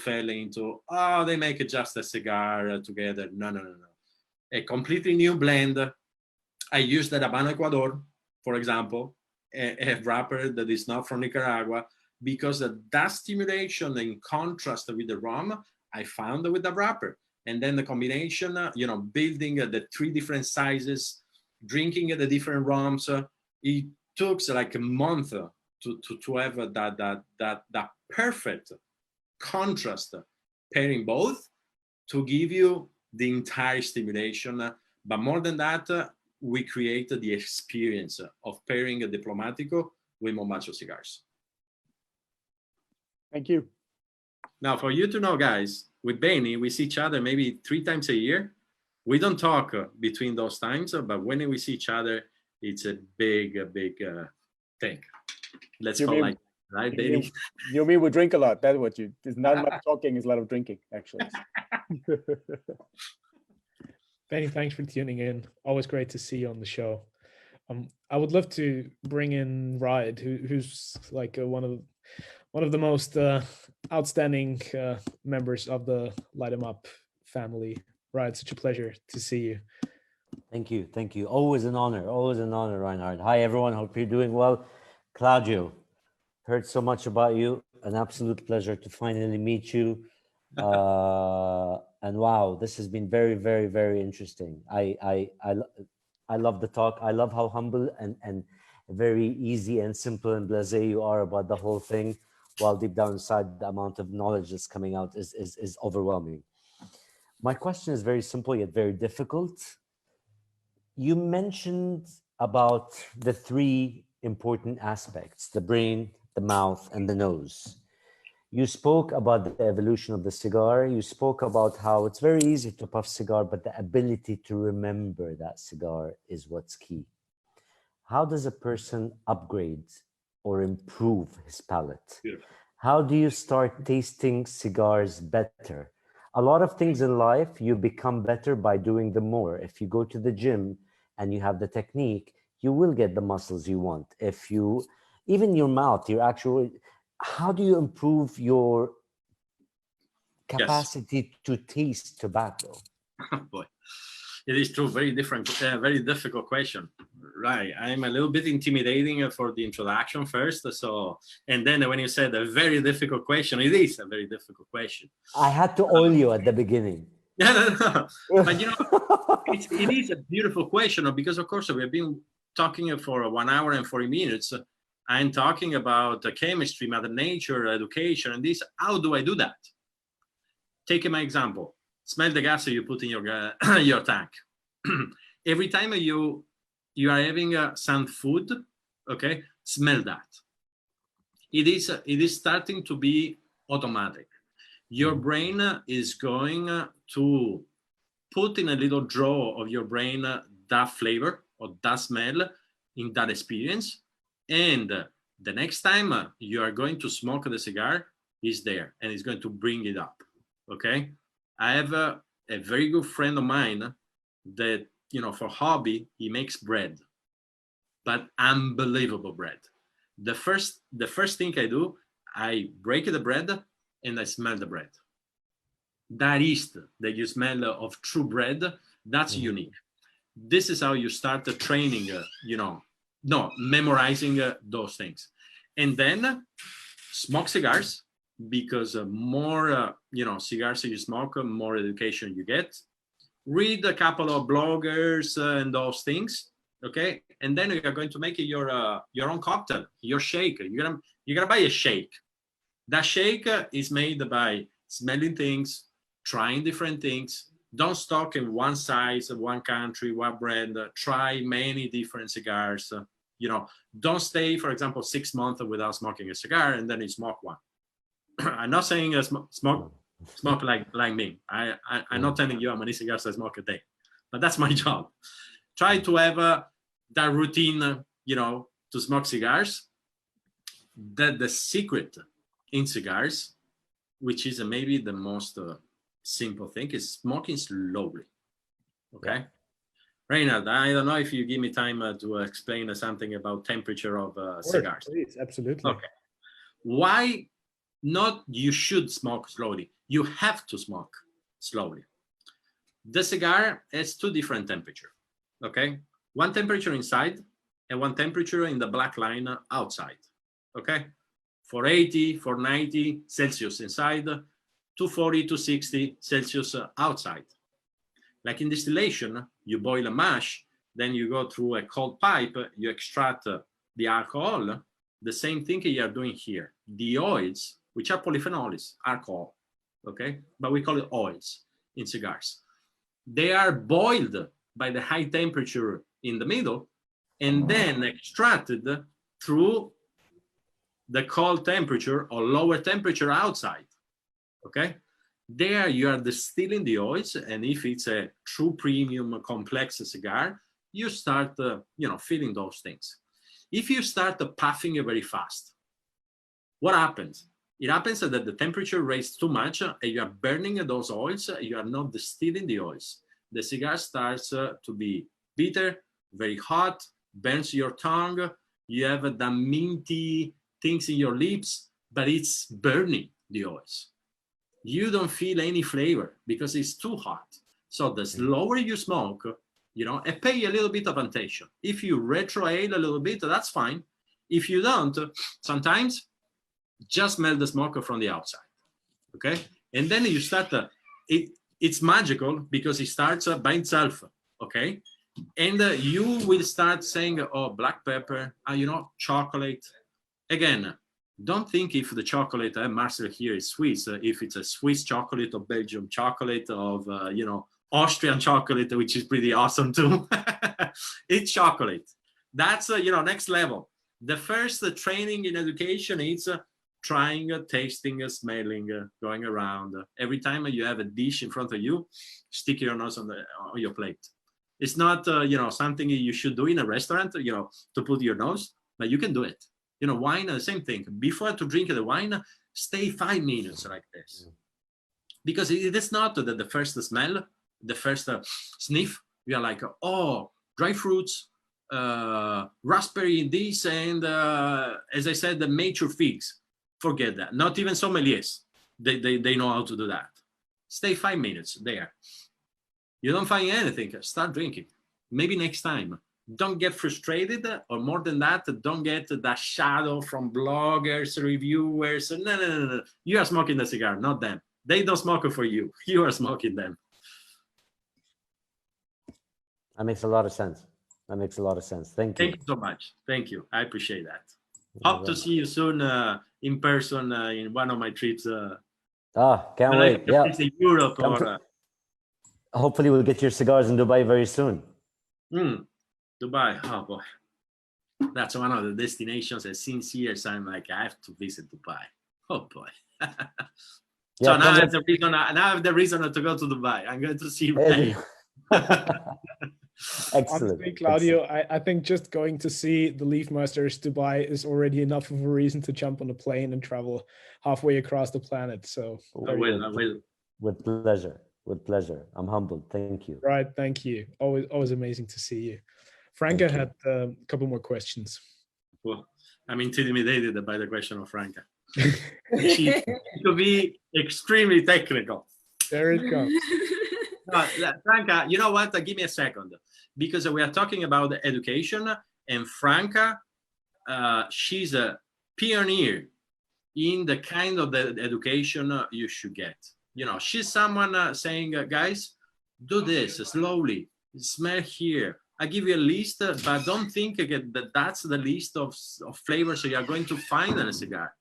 fall into, they make just a cigar together. No. A completely new blend. I used the Habano Ecuador, for example, a wrapper that is not from Nicaragua, because that stimulation in contrast with the rum, I found with the wrapper. And then the combination, building the 3 different sizes, drinking the different rums, it took like a month to have that perfect contrast pairing both to give you the entire stimulation. But more than that, we created the experience of pairing a Diplomatico with Mombacho cigars. Thank you. Now, for you to know, guys, with Benny, we see each other maybe 3 times a year. We don't talk between those times, but when we see each other, it's a big thing. Let's call like, right, Benny? You mean we drink a lot? That's what you, it's not much talking, it's a lot of drinking, actually. Benny, thanks for tuning in. Always great to see you on the show. I would love to bring in Reinhard, who's like one of the most outstanding members of the Light 'em Up family. Reinhard, such a pleasure to see you. Thank you. Always an honor, Reinhard. Hi, everyone. Hope you're doing well. Claudio, heard so much about you. An absolute pleasure to finally meet you. And wow, this has been very, very, very interesting. I love the talk. I love how humble and very easy and simple and blasé you are about the whole thing, while deep down inside the amount of knowledge that's coming out is overwhelming. My question is very simple yet very difficult. You mentioned about the 3 important aspects: the brain, the mouth, and the nose. You spoke about the evolution of the cigar. You spoke about how it's very easy to puff cigar, but the ability to remember that cigar is what's key. How does a person upgrade or improve his palate? Beautiful. How do you start tasting cigars better? A lot of things in life, you become better by doing them more. If you go to the gym and you have the technique, you will get the muscles you want. If you, even your mouth, your actual, how do you improve your capacity to taste tobacco? Boy, it is true. Very different, very difficult question. Right. I'm a little bit intimidating for the introduction first. So, and then when you said a very difficult question, it is a very difficult question. I had to oil you at the beginning. No. But you know, it is a beautiful question because, of course, we've been talking for 1 hour and 40 minutes. I'm talking about chemistry, Mother Nature, education, and this. How do I do that? Take my example. Smell the gas you put in your tank. Every time you are having some food, okay, smell that. It is starting to be automatic. Your brain is going to put in a little drawer of your brain that flavor or that smell in that experience. And the next time you are going to smoke the cigar, is there and it's going to bring it up. Okay. I have a very good friend of mine that, you know, for hobby, he makes bread, but unbelievable bread. The first thing I do, I break the bread and I smell the bread. That yeast that you smell of true bread, that's unique. This is how you start the training, memorizing those things. And then smoke cigars, because more, cigars you smoke, more education you get. Read a couple of bloggers and those things, okay? And then you're going to make your own cocktail, your shake. You're gonna buy a shake. That shake is made by smelling things, trying different things. Don't stock in one size, one country, one brand. Try many different cigars. Don't stay, for example, 6 months without smoking a cigar and then you smoke one. I'm not saying smoke like me. I'm not telling you how many cigars I smoke a day, but that's my job. Try to have that routine, to smoke cigars. That the secret in cigars, which is maybe the most simple thing, is smoking slowly. Okay. Yeah. Reinhard, I don't know if you give me time to explain something about temperature of cigars. Please, absolutely. Okay. Why not you should smoke slowly? You have to smoke slowly. The cigar has two different temperatures, okay? One temperature inside and one temperature in the black line outside, okay? 480, 490 Celsius inside, 240, 260 Celsius outside. Like in distillation, you boil a mash, then you go through a cold pipe, you extract the alcohol. The same thing you are doing here. The oils, which are polyphenols, alcohol, okay? But we call it oils in cigars. They are boiled by the high temperature in the middle and then extracted through the cold temperature or lower temperature outside, okay? There you are distilling the oils, and if it's a true premium complex cigar, you start, feeling those things. If you start puffing very fast, what happens? It happens that the temperature raises too much and you are burning those oils. You are not distilling the oils. The cigar starts to be bitter, very hot, burns your tongue. You have the minty things in your lips, but it's burning the oils. You don't feel any flavor because it's too hot. So the slower you smoke, and pay a little bit of attention. If you retrohale a little bit, that's fine. If you don't, sometimes just smell the smoke from the outside, okay? And then you start, it's magical because it starts by itself, okay? And you will start saying, oh, black pepper, chocolate. Again, don't think if the chocolate, Marcel here is Swiss, if it's a Swiss chocolate or Belgium chocolate of, Austrian chocolate, which is pretty awesome too. It's chocolate. That's, next level. The first training in education is trying, tasting, smelling, going around. Every time you have a dish in front of you, stick your nose on your plate. It's not, you know, something you should do in a restaurant, you know, to put your nose, but you can do it. You know, wine, the same thing. Before to drink the wine, stay 5 minutes like this. Because it is not the first smell, the first sniff. We are like, oh, dry fruits, raspberry, this, and as I said, the mature figs. Forget that. Not even sommeliers. They know how to do that. Stay 5 minutes there. You don't find anything, start drinking. Maybe next time. Don't get frustrated, or more than that, don't get that shadow from bloggers, reviewers. No. You are smoking the cigar, not them. They don't smoke it for you. You are smoking them. That makes a lot of sense. That makes a lot of sense. Thank you. Thank you so much. Thank you. I appreciate that. Hope to see you soon in person in one of my trips. Can't wait. Yeah. In Europe. Hopefully we'll get your cigars in Dubai very soon. Dubai. Oh boy. That's one of the destinations that since years I'm like, I have to visit Dubai. Oh boy. So now I have the reason to go to Dubai. I'm going to see Ray. Excellent. Honestly, Claudio, I think just going to see the Leaf Masters Dubai is already enough of a reason to jump on a plane and travel halfway across the planet. So I will. With pleasure. With pleasure. I'm humbled. Thank you. Right. Thank you. Always amazing to see you. Franca had a couple more questions. Well, I'm intimidated by the question of Franca. She could be extremely technical. There it comes. No, Franca, you know what? Give me a second, because we are talking about education, and Franca, she's a pioneer in the kind of the education you should get. You know, she's someone saying, guys, do this slowly, smell here. I give you a list, but don't think that that's the list of flavors you are going to find in a cigar.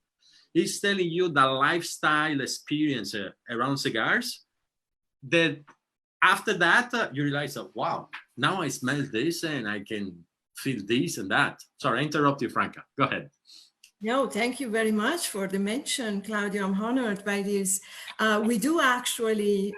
He's telling you the lifestyle experience around cigars, that after that, you realize, wow, now I smell this and I can feel this and that. Sorry, I interrupt you, Franca. Go ahead. No, thank you very much for the mention, Claudio. I'm honored by this. We do actually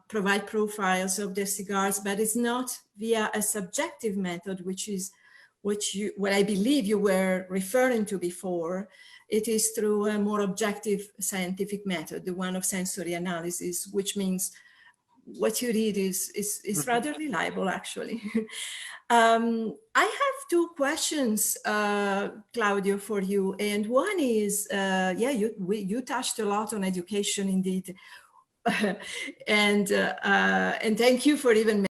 provide profiles of the cigars, but it's not via a subjective method, which is what I believe you were referring to before. It is through a more objective scientific method, the one of sensory analysis, which means what you read is rather reliable, actually. I have two questions, Claudio, for you. And one is, you touched a lot on education indeed. And thank you for even